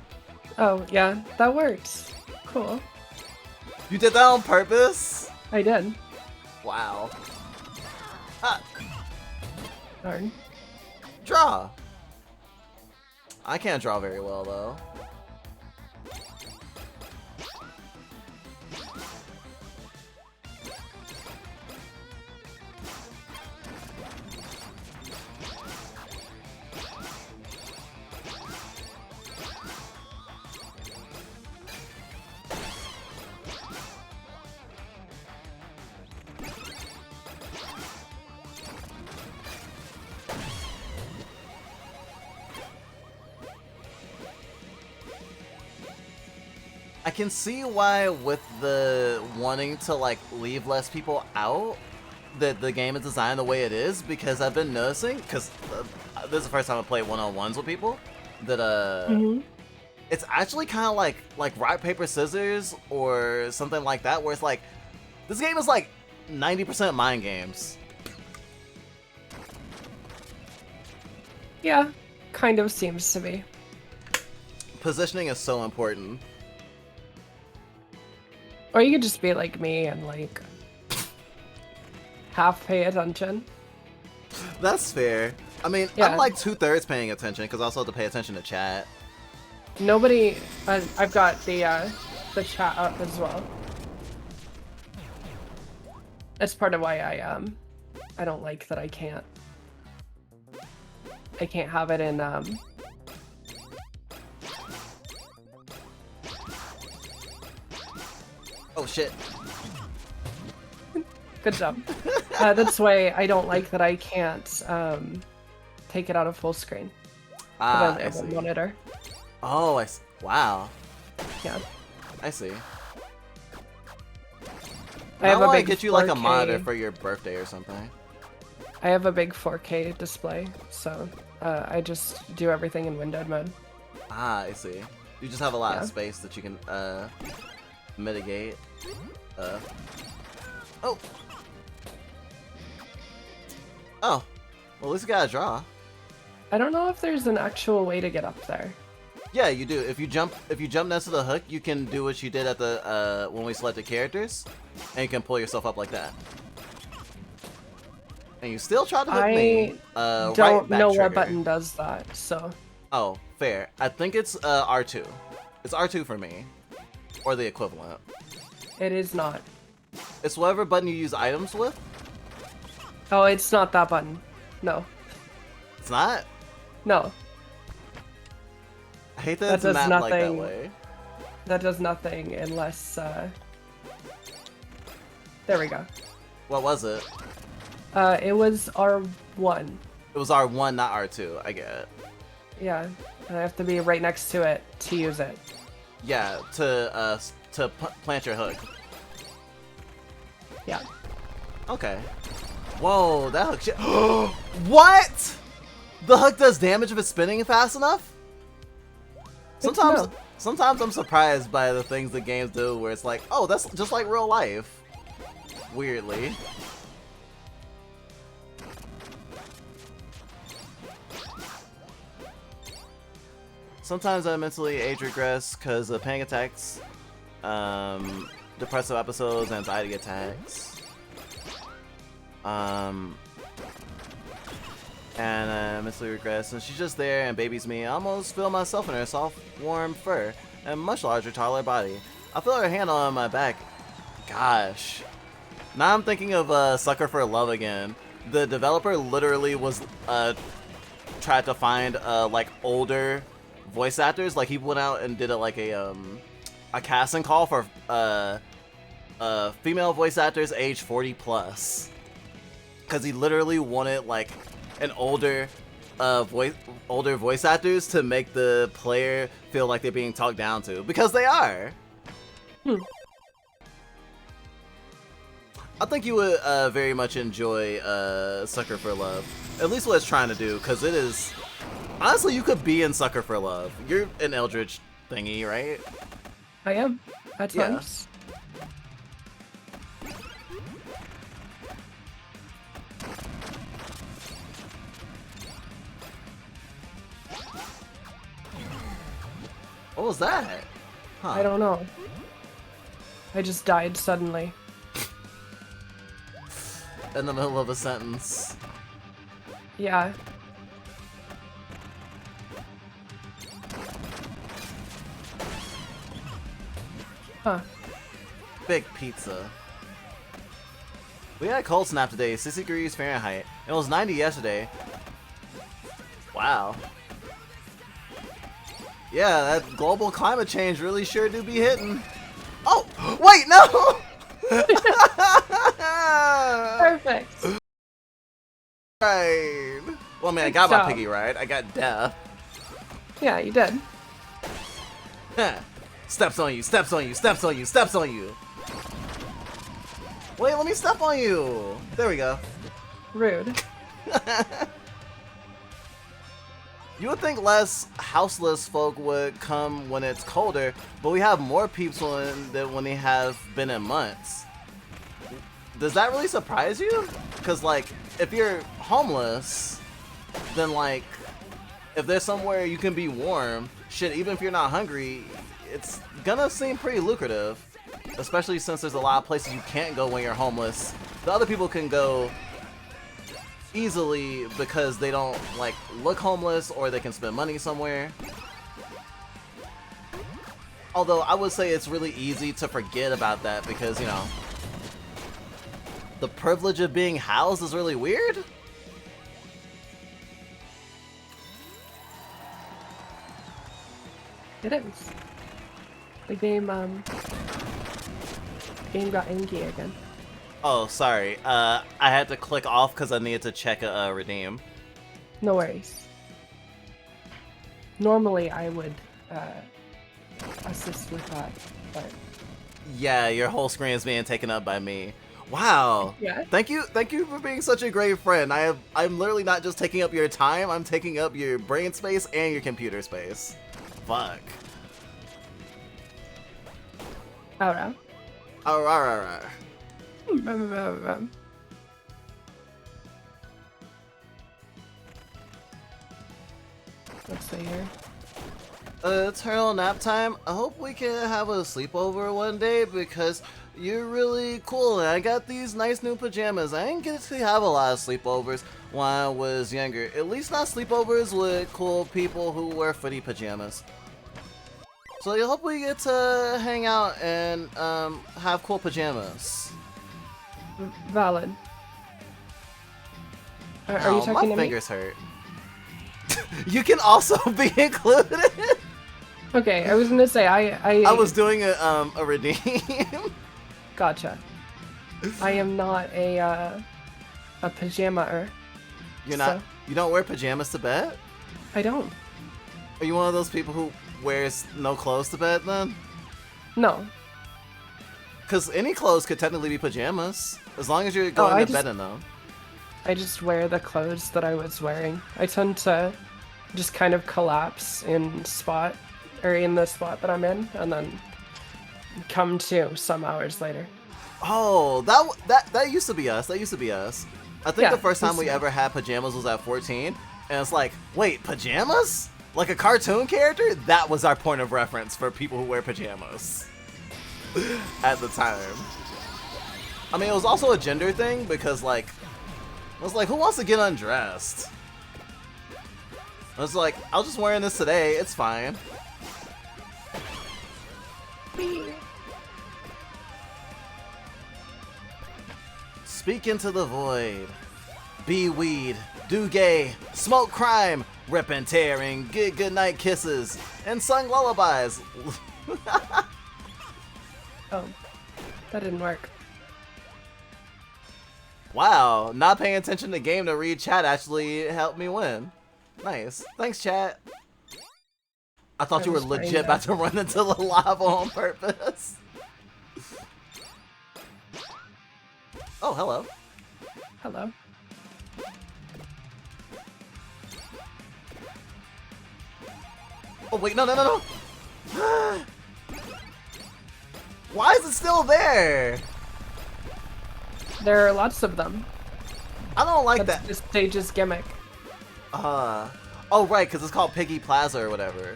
Oh, yeah, that works. Cool. You did that on purpose? I did. Wow. Ah. Darn. Draw. I can't draw very well, though. I can see why with the wanting to like leave less people out that the game is designed the way it is, because I've been noticing, because this is the first time I played one-on-ones with people, that it's actually kind of like rock paper scissors or something like that, where it's like this game is like 90% mind games. Yeah, kind of seems to be. Positioning is so important. Or you could just be like me and like half pay attention. That's fair. I mean, Yeah. I'm like 2/3 paying attention because I also have to pay attention to chat. Nobody. I've got the chat up as well. That's part of why I don't like that I can't have it in Oh shit. Good job. That's why I don't like that I can't take it out of full screen. Ah, I I see. monitor. Oh, I see. Wow. Yeah. I see. I have I a want to big get you like a 4K monitor for your birthday or something. I have a big 4K display, so I just do everything in windowed mode. Ah, I see. You just have a lot Yeah. of space that you can mitigate. Oh. Oh. Well, at least you got a draw. I don't know if there's an actual way to get up there. Yeah, you do. If you jump next to the hook, you can do what you did at the when we selected characters, and you can pull yourself up like that. And you still try to hook me. Don't right back know trigger. what button does that, so Oh, fair. I think it's R2. It's R2 for me, or the equivalent. it is not. It's whatever button you use items with. Oh, it's not that button. No. It's not. No. I hate that, That it's does mapped like that nothing. way. That does nothing unless there we go. What was it? It was R1. It was R1, not R2. I get it. Yeah. And I have to be right next to it to use it. Yeah, to plant your hook. Yeah. Okay. Whoa, that hook shit. What? The hook does damage if it's spinning fast enough? Good to Sometimes, know. sometimes I'm surprised by the things the games do where it's like, oh, that's just like real life. Weirdly. Sometimes I mentally age regress because of panic attacks, depressive episodes, anxiety attacks, and I mentally regress, and she's just there and babies me. I almost feel myself in her soft, warm fur and much larger, taller body. I feel her hand on my back. Gosh. Now I'm thinking of Sucker for Love again. The developer literally was tried to find like older voice actors. Like he went out and did a casting call for female voice actors age 40 plus, because he literally wanted like an older voice actors to make the player feel like they're being talked down to, because they are. I think you would very much enjoy Sucker for Love. At least what it's trying to do, because it is... Honestly, you could be in Sucker for Love. You're an Eldritch thingy, right? I am. At Yeah. times. What was that? Huh. I don't know. I just died suddenly. In the middle of a sentence. Yeah. Huh. Big pizza. We had a cold snap today, 60 degrees Fahrenheit. It was 90 yesterday. Wow. Yeah, that global climate change really sure do be hitting. Oh, wait, no! Perfect. Right. Well, I mean, I Good got my job. piggy right. I got death. Yeah, you did. Steps on you, steps on you, steps on you, steps on you. Wait, let me step on you. There we go. Rude. You would think less houseless folk would come when it's colder, but we have more peeps than when they have been in months. Does that really surprise you? Because, like, if you're homeless, then, like, if there's somewhere you can be warm, shit, even if you're not hungry, it's gonna seem pretty lucrative. Especially since there's a lot of places you can't go when you're homeless. The other people can go easily because they don't like look homeless or they can spend money somewhere. Although I would say it's really easy to forget about that because, you know, the privilege of being housed is really weird. It is. The game got inky again. Oh, sorry. I had to click off because I needed to check a redeem. No worries. Normally I would assist with that, but Yeah, your whole screen is being taken up by me. Wow. yeah. Thank you for being such a great friend. I'm literally not just taking up your time, I'm taking up your brain space and your computer space. Fuck. Alright. Alright. Let's see here. Eternal nap time. I hope we can have a sleepover one day because you're really cool and I got these nice new pajamas. I didn't get to have a lot of sleepovers when I was younger. At least not sleepovers with cool people who wear footy pajamas. So I hope we get to hang out and have cool pajamas. Valid. Are you talking my to me? fingers hurt. You can also be included. Okay, I was gonna say I was doing a redeem. Gotcha. I am not a pajama-er. You're not. So, You don't wear pajamas to bed? I don't. Are you one of those people who wears no clothes to bed then? No. Because any clothes could technically be pajamas, as long as you're going to bed in them. I just wear the clothes that I was wearing. I tend to just kind of collapse in the spot that I'm in, and then come to some hours later. Oh, that used to be us. That used to be us. I think the first time we ever had pajamas was at 14, and it's like, wait, pajamas? Like a cartoon character? That was our point of reference for people who wear pajamas at the time. I mean, it was also a gender thing because, like, I was like, who wants to get undressed? I was like, I was just wearing this today. It's fine. Speak into the void. Be weed. Do gay. Smoke crime. Rip and tearing. Get goodnight kisses. And sung lullabies. Oh, that didn't work. Wow, not paying attention to game to read chat actually helped me win. Nice. Thanks, chat. I thought you were legit about to run into the lava on purpose. Oh, hello. Hello. Oh, wait, no. Why is it still there? There are lots of them. I don't like That's that. the stage's gimmick. Oh, right, because it's called Piggy Plaza or whatever.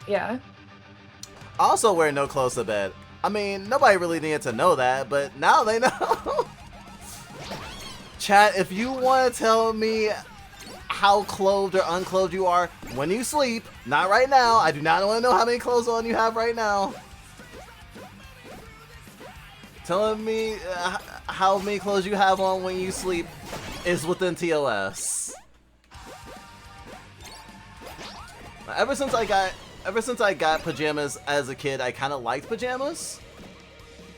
Yeah. I also wear no clothes to bed. I mean, nobody really needed to know that, but now they know. Chat, if you want to tell me how clothed or unclothed you are when you sleep, not right now. I do not want to know how many clothes on you have right now. Telling me how many clothes you have on when you sleep is within TOS. Ever since I got pajamas as a kid, I kind of liked pajamas.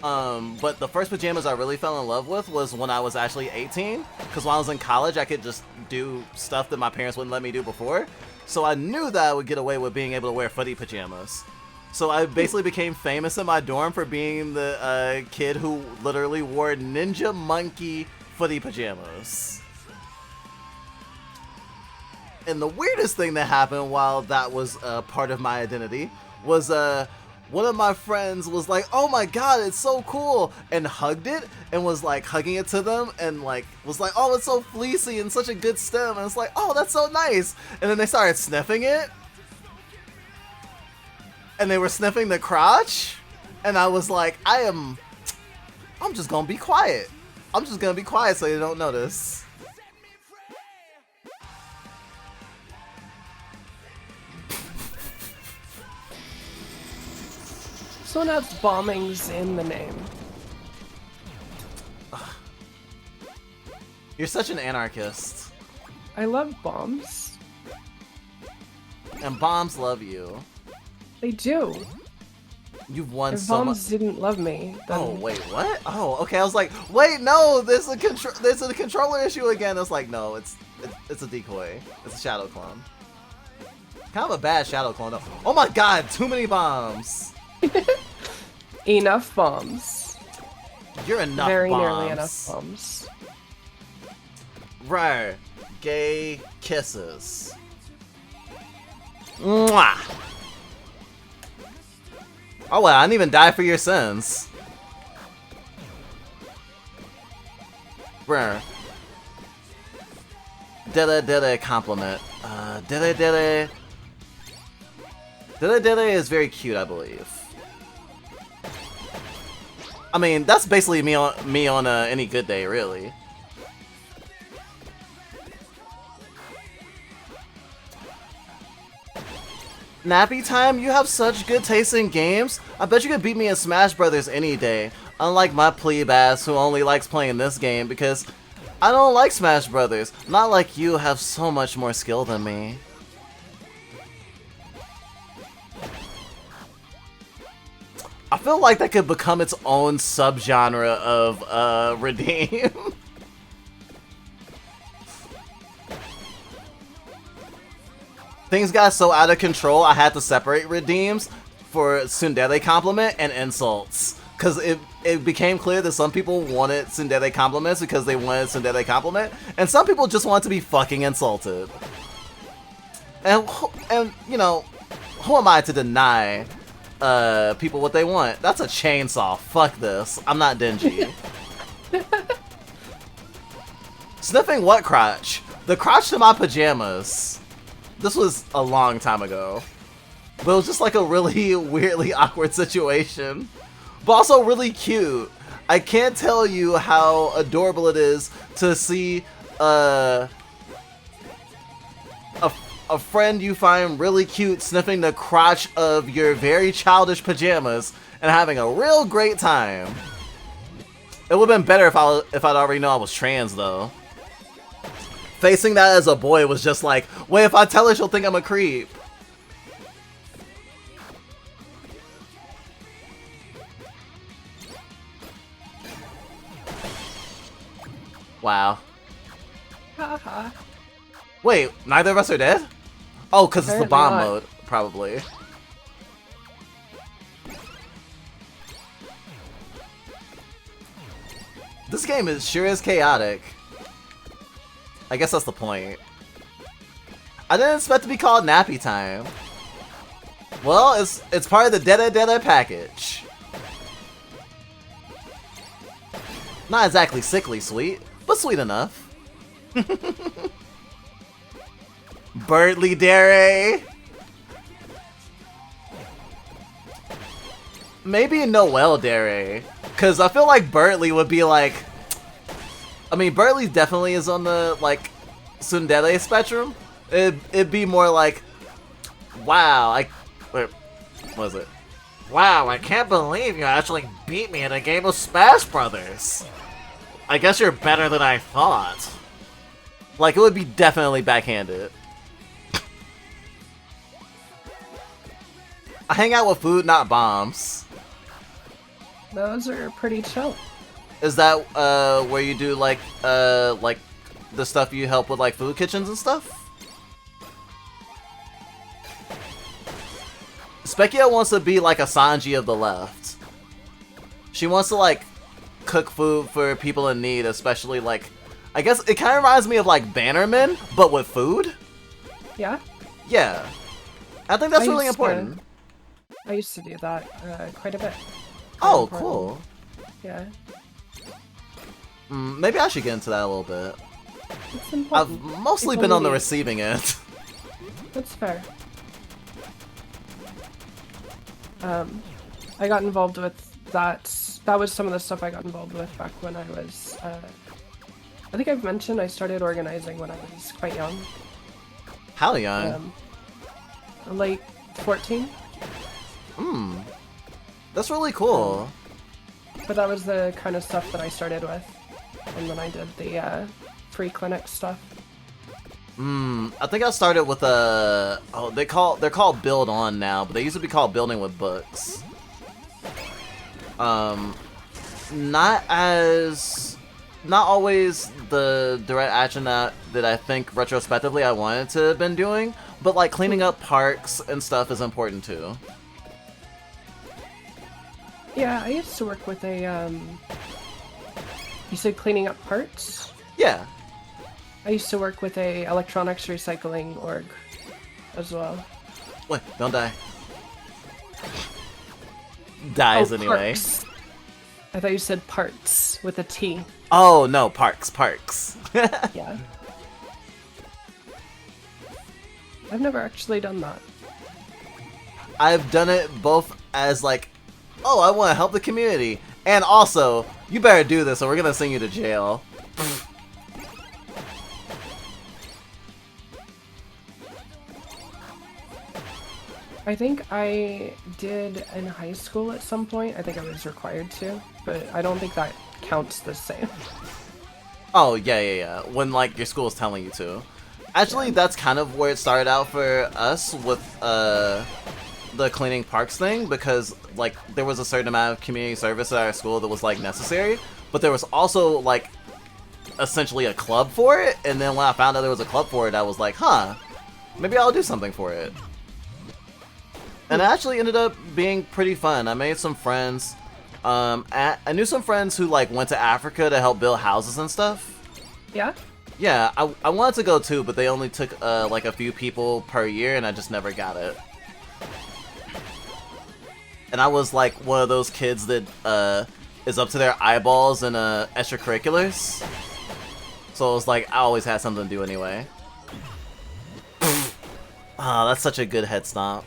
But the first pajamas I really fell in love with was when I was actually 18. Because when I was in college, I could just do stuff that my parents wouldn't let me do before. So I knew that I would get away with being able to wear footy pajamas. So I basically became famous in my dorm for being the kid who literally wore ninja monkey footy pajamas. And the weirdest thing that happened while that was part of my identity was one of my friends was like, "Oh my god, it's so cool," and hugged it and was like hugging it to them and like was like, "Oh, it's so fleecy and such a good stem," and it's like, "Oh, that's so nice," and then they started sniffing it. And they were sniffing the crotch, and I was like, I'm just gonna be quiet. I'm just gonna be quiet so they don't notice. So now it's bombings in the name. You're such an anarchist. I love bombs. And bombs love you. They do. You've won If so much. bombs didn't love me, then... Oh wait, what? Oh, okay. I was like, wait, no, there's a controller issue again. It's like, no, it's a decoy. It's a shadow clone. Kind of a bad shadow clone though. Oh my god, too many bombs. Enough bombs. You're enough Very bombs. nearly enough bombs. Right. Gay kisses. Mwah. Oh well, I didn't even die for your sins. Bruh. Dille compliment. Dille is very cute, I believe. I mean, that's basically me on any good day, really. Nappy time, you have such good taste in games. I bet you could beat me in Smash Brothers any day. Unlike my plebe ass who only likes playing this game because I don't like Smash Brothers. Not like you have so much more skill than me. I feel like that could become its own subgenre of redeem. Things got so out of control, I had to separate redeems for tsundere compliment and insults. Because it became clear that some people wanted tsundere compliments because they wanted tsundere compliment, and some people just wanted to be fucking insulted. And you know, who am I to deny people what they want? That's a chainsaw. Fuck this. I'm not dingy. Sniffing what crotch? The crotch to my pajamas. This was a long time ago. But it was just like a really weirdly awkward situation. But also really cute. I can't tell you how adorable it is to see a friend you find really cute sniffing the crotch of your very childish pajamas and having a real great time. It would have been better if I'd already known I was trans though. Facing that as a boy was just like, wait, if I tell her she'll think I'm a creep. Wow. Haha. Wait, neither of us are dead? Oh, because it's the Apparently bomb not. mode, probably. This game is sure is chaotic. I guess that's the point. I didn't expect to be called nappy time. Well, it's part of the Dede package. Not exactly sickly sweet, but sweet enough. Birdly Dere. Maybe Noel Dere. Because I feel like Birdly would be like... I mean, Birdly definitely is on the, like, tsundere spectrum. It'd be more like... Wow, wait, what was it? Wow, I can't believe you actually beat me in a game of Smash Brothers. I guess you're better than I thought. Like, it would be definitely backhanded. I hang out with food, not bombs. Those are pretty chill. Is that where you do like the stuff you help with like food kitchens and stuff? Specchia wants to be like a Sanji of the left. She wants to like cook food for people in need, especially like, I guess it kind of reminds me of like Bannerman, but with food. Yeah? Yeah. I think that's really important. I used to do that quite a bit. Oh, cool. Yeah. Maybe I should get into that a little bit. It's important. I've mostly been on the receiving end. That's fair. I got involved with that. That was some of the stuff I got involved with back when I was, I think I've mentioned I started organizing when I was quite young. How young? Like 14. That's really cool. But that was the kind of stuff that I started with. And then I did the free clinic stuff. I think I started with a... Oh, they're called Build On now, but they used to be called Building with Books. Not always the direct action that I think retrospectively I wanted to have been doing, but like cleaning up parks and stuff is important too. Yeah, I used to work with a, you said cleaning up parts? Yeah. I used to work with a electronics recycling org as well. Wait, don't die. Dies anyway. Parks. I thought you said parts with a T. Oh no, parks. Yeah. I've never actually done that. I've done it both as like, oh, I want to help the community, and also, you better do this or we're gonna send you to jail. I think I did in high school at some point. I think I was required to, but I don't think that counts the same. Oh, yeah. When, like, your school is telling you to. Actually, that's kind of where it started out for us with, the cleaning parks thing, because, like, there was a certain amount of community service at our school that was, like, necessary, but there was also, like, essentially a club for it, and then when I found out there was a club for it, I was like, huh, maybe I'll do something for it. And it actually ended up being pretty fun. I made some friends. I knew some friends who like went to Africa to help build houses and stuff. Yeah? Yeah, I wanted to go too, but they only took like a few people per year, and I just never got it. And I was like one of those kids that is up to their eyeballs in extracurriculars. So it was like I always had something to do anyway. Ah, that's such a good head stomp.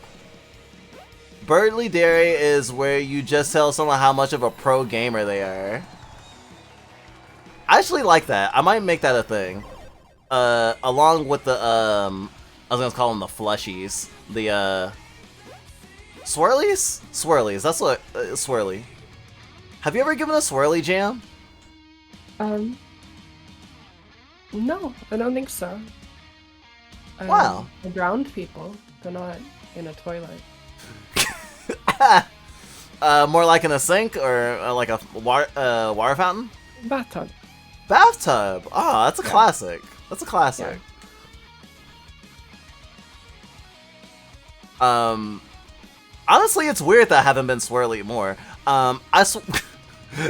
Birdly Dairy is where you just tell someone how much of a pro gamer they are. I actually like that. I might make that a thing. Along with the, I was gonna call them the flushies. The, swirlies? Swirlies, that's what, swirly. Have you ever given a swirly jam? No, I don't think so. Wow. I drowned people, but not in a toilet. More like in a sink or like a water fountain? Bathtub. Bathtub! Oh, that's a classic. That's a classic. Yeah. Honestly, it's weird that I haven't been swirly more.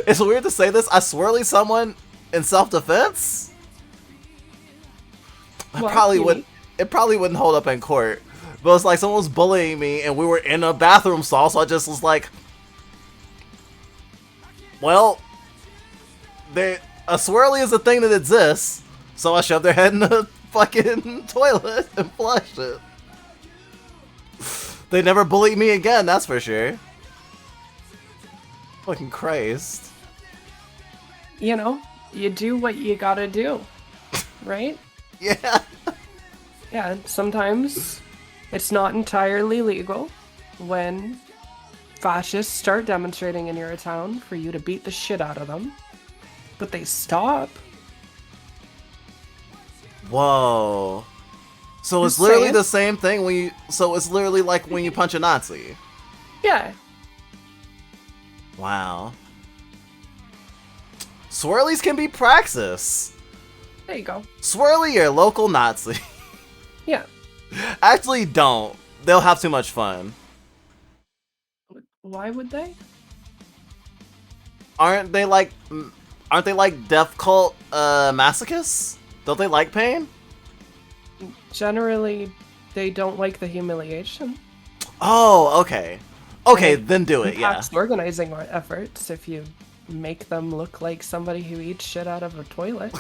It's weird to say this. I swirly someone in self-defense? It probably wouldn't hold up in court. But it's like someone was bullying me and we were in a bathroom stall, so I just was like, well, a swirly is a thing that exists, so I shoved their head in the fucking toilet and flushed it. They never bullied me again, that's for sure. Fucking Christ. You know, you do what you gotta do, right? Yeah. Yeah, sometimes it's not entirely legal when fascists start demonstrating in your town for you to beat the shit out of them. But they stop. Whoa. So it's literally the same thing when you... So it's literally like when you punch a Nazi. Yeah. Wow. Swirlies can be praxis. There you go. Swirly your local Nazi. Yeah. Actually, don't. They'll have too much fun. Why would they? Aren't they like death cult masochists? Don't they like pain? Generally, they don't like the humiliation. Oh, okay. Okay, then do it, yeah. Organizing efforts if you make them look like somebody who eats shit out of a toilet.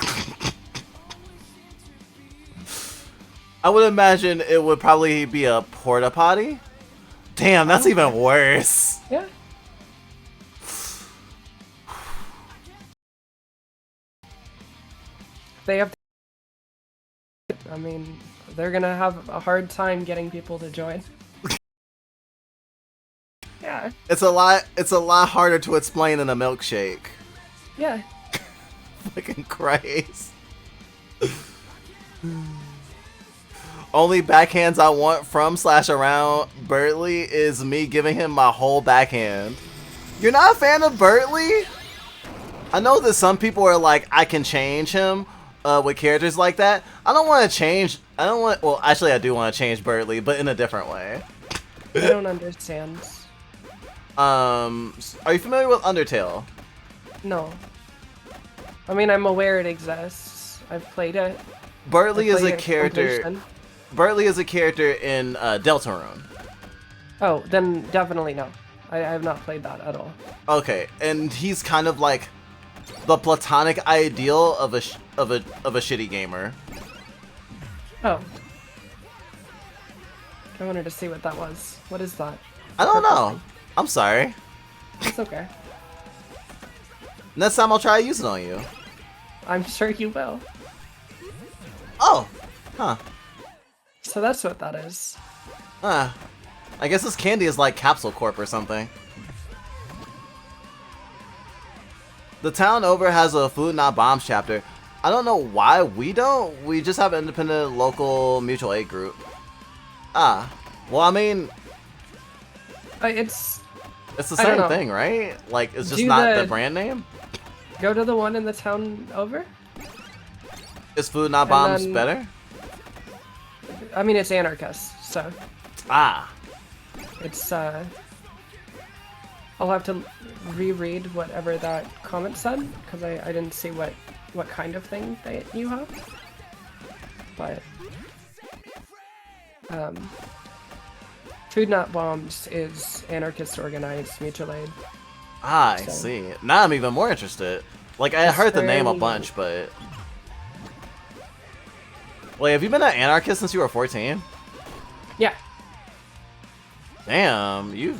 I would imagine it would probably be a porta potty. Damn, that's even worse. Yeah. They have. I mean, they're gonna have a hard time getting people to join. Yeah. It's a lot harder to explain than a milkshake. Yeah. Fucking Christ. Only backhands I want from / around Bertley is me giving him my whole backhand. You're not a fan of Bertley? I know that some people are like, I can change him with characters like that. I don't want to change. Well, actually, I do want to change Bertley, but in a different way. I don't understand. Are you familiar with Undertale? No. I mean, I'm aware it exists. I've played it. Bertley is a character. Bertley is a character in Deltarune. Oh, then definitely no. I have not played that at all. Okay, and he's kind of like the platonic ideal of a shitty gamer. Oh. I wanted to see what that was. What is that? I don't know. I'm sorry. It's okay. Next time I'll try to use it on you. I'm sure you will. Oh. Huh. So that's what that is. I guess this candy is like Capsule Corp or something. The town over has a Food Not Bombs chapter. I don't know why we don't. We just have an independent local mutual aid group. Well, I mean, it's the same thing, right? Like, it's just not the brand name? Go to the one in the town over? Is Food Not Bombs better? I mean, it's anarchist, so. It's, I'll have to reread whatever that comment said, because I didn't see what kind of thing you have. But, Food Not Bombs is anarchist organized mutual aid. I see. Now I'm even more interested. Like, I heard the name a bunch, but... Wait, have you been an anarchist since you were 14? Yeah. Damn, you've...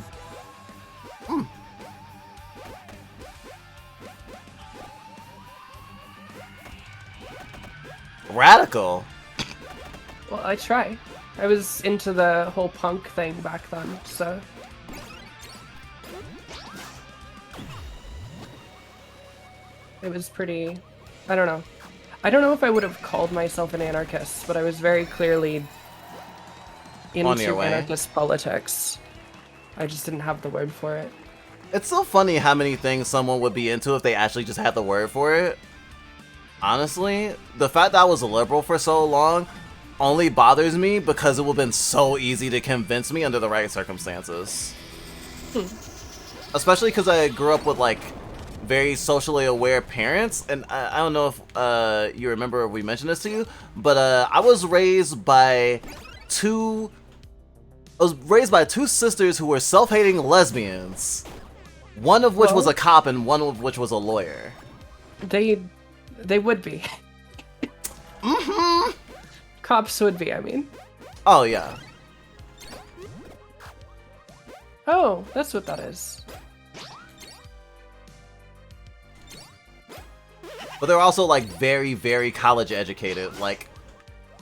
Radical. Well, I try. I was into the whole punk thing back then, so... It was pretty... I don't know. I don't know if I would have called myself an anarchist, but I was very clearly into anarchist politics. I just didn't have the word for it. It's so funny how many things someone would be into if they actually just had the word for it. Honestly, the fact that I was a liberal for so long only bothers me because it would have been so easy to convince me under the right circumstances. Especially because I grew up with, like, very socially aware parents, and I don't know if you remember if we mentioned this to you, but I was raised by two sisters who were self-hating lesbians, one of which was a cop and one of which was a lawyer. They would be. Mm-hmm. Cops would be, I mean. Oh, yeah. Oh, that's what that is. But they're also, like, very, very college educated. Like,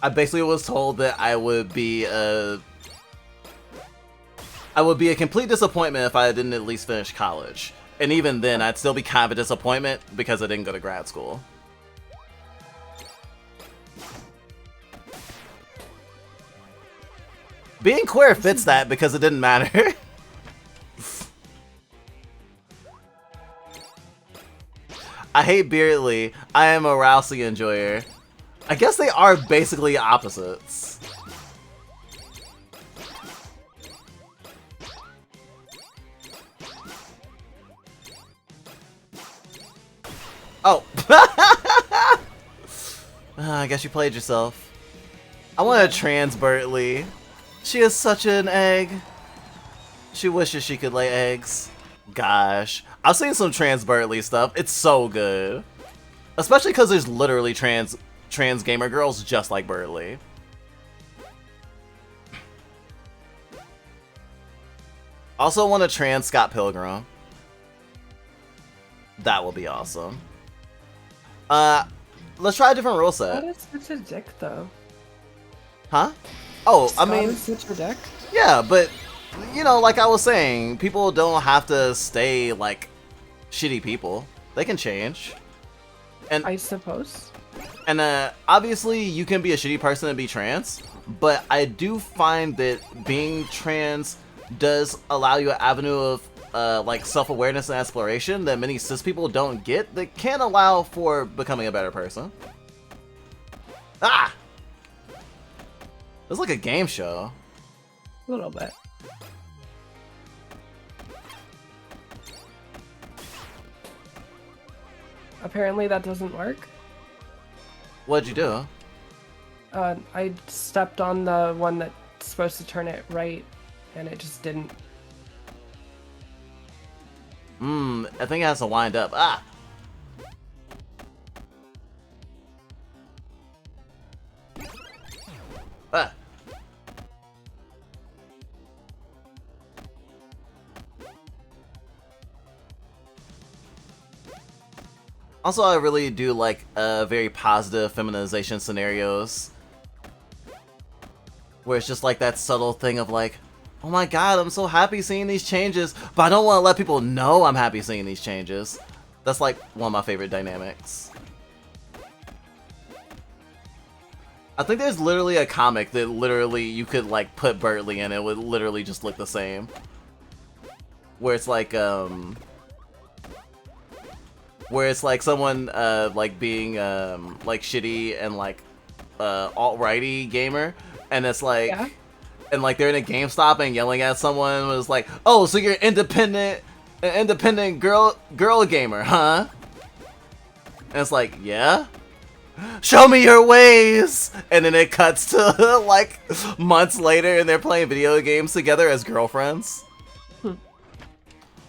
I basically was told that I would be a complete disappointment if I didn't at least finish college. And even then, I'd still be kind of a disappointment because I didn't go to grad school. Being queer fits that because it didn't matter. I hate Beardly. I am a Rousey enjoyer. I guess they are basically opposites. I guess you played yourself. I want a trans Bertley. She is such an egg. She wishes she could lay eggs. Gosh. I've seen some trans Bertley stuff. It's so good. Especially because there's literally trans gamer girls just like Bertley. Also want a trans Scott Pilgrim. That will be awesome. Let's try a different rule set. That is such a dick, though. Huh? Oh, Scott I mean, is such a dick. yeah, but you know, like I was saying, people don't have to stay like shitty people. They can change. And I suppose. And obviously you can be a shitty person and be trans, but I do find that being trans does allow you an avenue of like self-awareness and exploration that many cis people don't get, that can allow for becoming a better person. Ah! It's like a game show. A little bit. Apparently that doesn't work. What'd you do? I stepped on the one that's supposed to turn it right, and it just didn't. I think it has to wind up. Ah! Ah! Also, I really do like very positive feminization scenarios. Where it's just like that subtle thing of like, oh my god, I'm so happy seeing these changes, but I don't want to let people know I'm happy seeing these changes. That's like one of my favorite dynamics. I think there's literally a comic that literally you could like put Bertley in, it would literally just look the same. Where it's like someone like being like shitty and like alt-righty gamer, and it's like, Yeah. and like they're in a GameStop and yelling at someone was like, oh, so you're an independent girl gamer, huh? And it's like, yeah. Show me your ways! And then it cuts to like months later and they're playing video games together as girlfriends.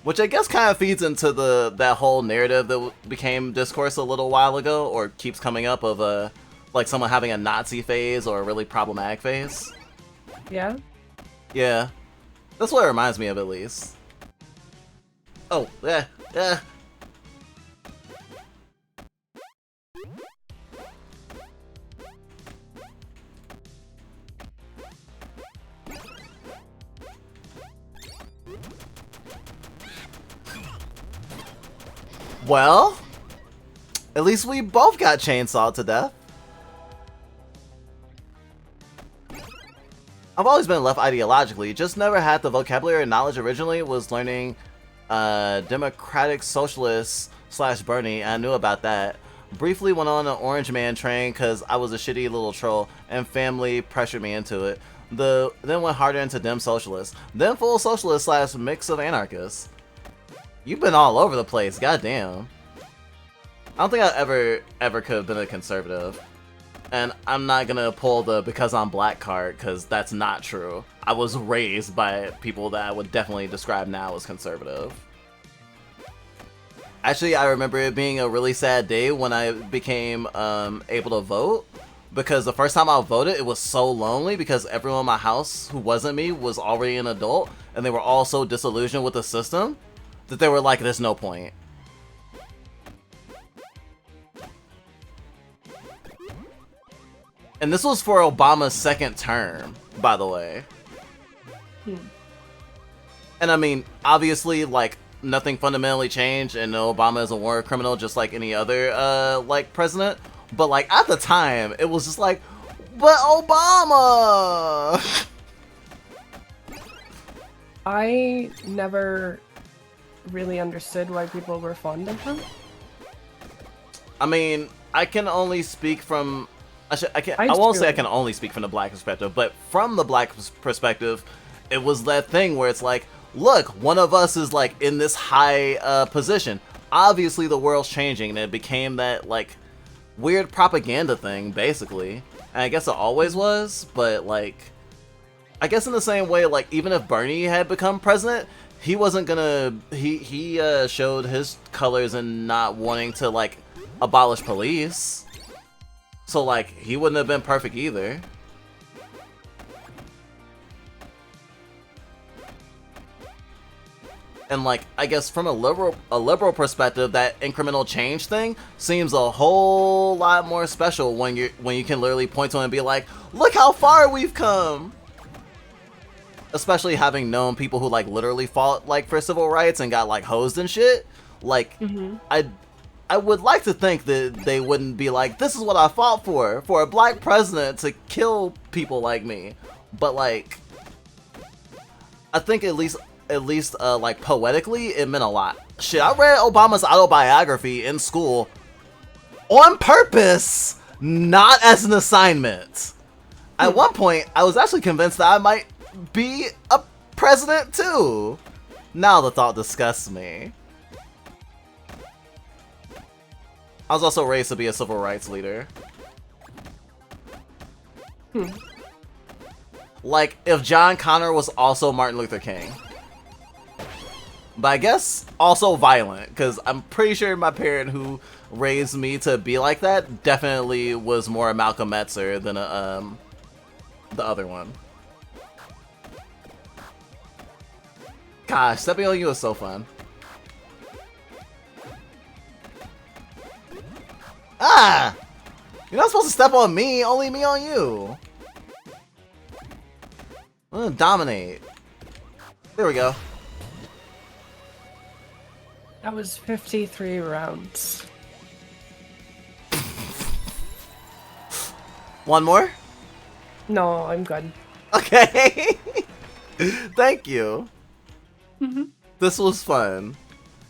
Which I guess kind of feeds into that whole narrative that became discourse a little while ago, or keeps coming up, of like someone having a Nazi phase or a really problematic phase. Yeah. Yeah. That's what it reminds me of, at least. Oh, yeah, yeah. Well, at least we both got chainsawed to death. I've always been left ideologically, just never had the vocabulary or knowledge. Originally was learning Democratic Socialist / Bernie, and I knew about that. Briefly went on an Orange Man train because I was a shitty little troll and family pressured me into it. Then went harder into Dem Socialist, then full Socialist / mix of anarchists. You've been all over the place, goddamn. I don't think I ever could have been a conservative. And I'm not gonna pull the because I'm black card, because that's not true. I was raised by people that I would definitely describe now as conservative. Actually, I remember it being a really sad day when I became able to vote. Because the first time I voted, it was so lonely because everyone in my house who wasn't me was already an adult. And they were all so disillusioned with the system that they were like, there's no point. And this was for Obama's second term, by the way. And I mean, obviously, like, nothing fundamentally changed, and Obama is a war criminal just like any other, like, president. But, like, at the time, it was just like, but Obama! I never really understood why people were fond of him. I mean, I can only speak from... I won't say I can only speak from the black perspective, but from the black perspective, it was that thing where it's like, look, one of us is like in this high position. obviously the world's changing, and it became that like weird propaganda thing, basically. And I guess it always was, but like, I guess in the same way, like even if Bernie had become president, he wasn't gonna. He showed his colors in not wanting to like abolish police. So like he wouldn't have been perfect either. And like I guess from a liberal perspective, that incremental change thing seems a whole lot more special when you can literally point to it and be like, look how far we've come. Especially having known people who like literally fought like for civil rights and got like hosed and shit. Like I would like to think that they wouldn't be like, this is what I fought for a black president to kill people like me. But like, I think at least like poetically, it meant a lot. Shit, I read Obama's autobiography in school on purpose, not as an assignment. At one point, I was actually convinced that I might be a president too. Now the thought disgusts me. I was also raised to be a civil rights leader. Like, if John Connor was also Martin Luther King. But I guess also violent, because I'm pretty sure my parent who raised me to be like that definitely was more a Malcolm Xer than the other one. Gosh, stepping on you is so fun. Ah! You're not supposed to step on me, only me on you. I'm gonna dominate. There we go. That was 53 rounds. One more? No, I'm good. Okay. Thank you. This was fun.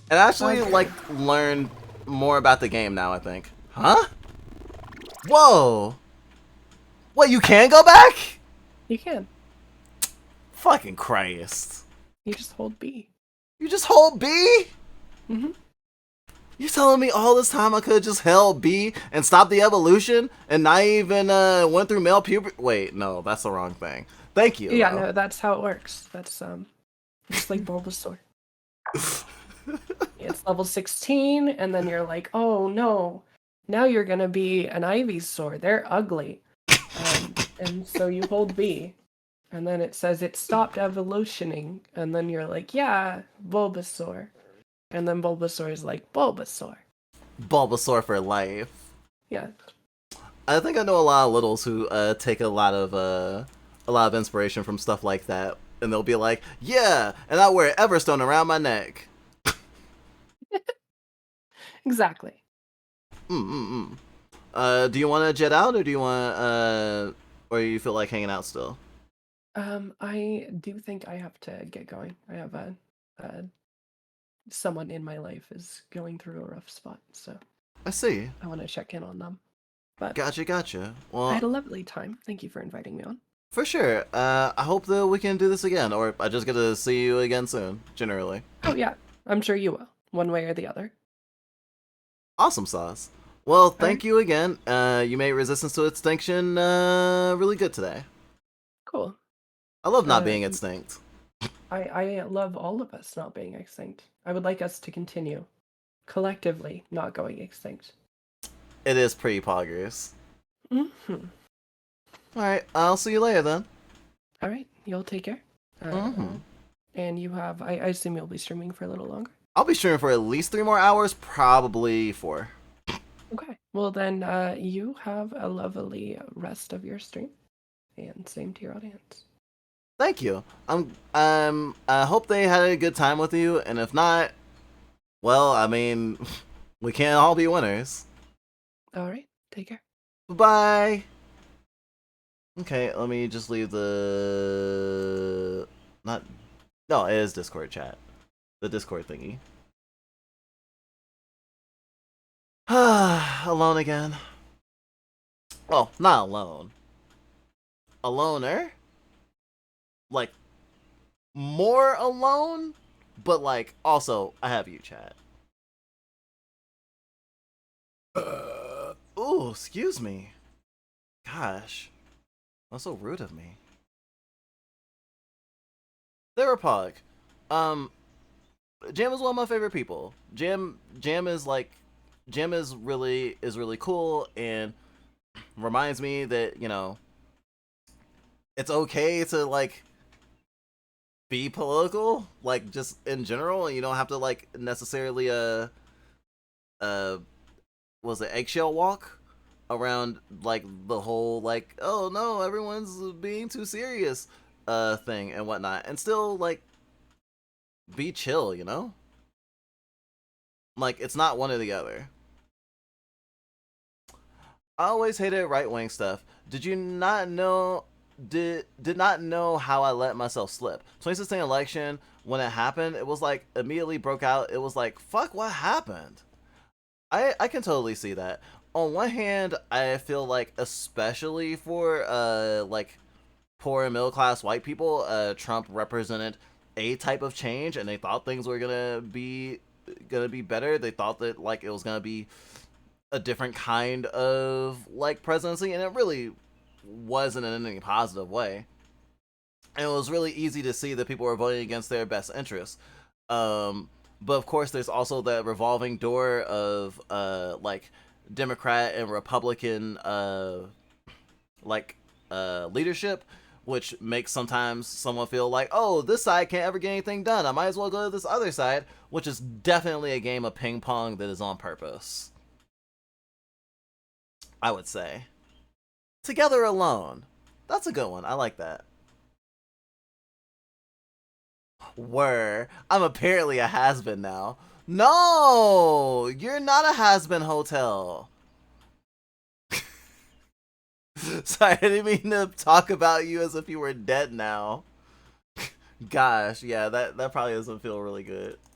And I actually like learned more about the game now, I think. Huh? Whoa. What, you can go back? You can. Fucking Christ. You just hold B. You just hold B? You telling me all this time I could have just held B and stopped the evolution and not even went through male puberty? Wait, no, that's the wrong thing. Thank you. Yeah, though. no, that's how it works. That's just like Bulbasaur. It's level 16, and then you're like, oh no, now you're gonna be an Ivysaur. They're ugly. And so you hold B. And then it says it stopped evolutioning. And then you're like, yeah, Bulbasaur. And then Bulbasaur is like, Bulbasaur. Bulbasaur for life. Yeah. I think I know a lot of littles who take a lot of inspiration from stuff like that. And they'll be like, yeah, and I wear Everstone around my neck. Exactly. Do you want to jet out, or do you want or you feel like hanging out still? I do think I have to get going. I have someone in my life is going through a rough spot, so I see. I want to check in on them. But Gotcha. Well, I had a lovely time. Thank you for inviting me on. for sure. I hope that we can do this again, or I just get to see you again soon, generally. Oh yeah, I'm sure you will, one way or the other. Awesome sauce. Well, thank you again. You made Resistance to Extinction really good today. Cool. I love not being extinct. I love all of us not being extinct. I would like us to continue, collectively not going extinct. It is pretty poggers. Mm-hmm. Alright, I'll see you later then. Alright, you'll take care. And you have, I assume you'll be streaming for a little longer? I'll be streaming for at least 3 more hours, probably 4. Okay, well then you have a lovely rest of your stream, and same to your audience. Thank you. I hope they had a good time with you, and if not, well, I mean, we can't all be winners. Alright, take care. Bye. Okay, let me just leave the no, it is Discord chat. The Discord thingy. Alone again. Well, not alone. Aloner? Like, more alone, but like, also, I have you, chat. Ooh, excuse me. Gosh. That's so rude of me. Therapog. Um, Jam is one of my favorite people. Jam is like, Jam is really cool and reminds me that, you know, it's okay to like be political, like just in general, and you don't have to like necessarily uh was it eggshell walk around like the whole like, oh no, everyone's being too serious thing and whatnot, and still like be chill, you know? Like it's not one or the other. I always hated right wing stuff. Did you not know? Did not know how I let myself slip. 2016 election, when it happened, it was like immediately broke out. It was like, fuck, what happened? I can totally see that. On one hand, I feel like especially for like poor and middle class white people, Trump represented a type of change, and they thought things were gonna be better. They thought that like it was gonna be a different kind of like presidency, and it really wasn't in any positive way. And it was really easy to see that people were voting against their best interests. But of course, there's also that revolving door of like Democrat and Republican like leadership, which makes sometimes someone feel like, oh, this side can't ever get anything done. I might as well go to this other side, which is definitely a game of ping pong that is on purpose. I would say. Together alone. That's a good one. I like that. I'm apparently a has-been now. No! You're not a has-been hotel. Sorry, I didn't mean to talk about you as if you were dead now. Gosh, yeah, that probably doesn't feel really good.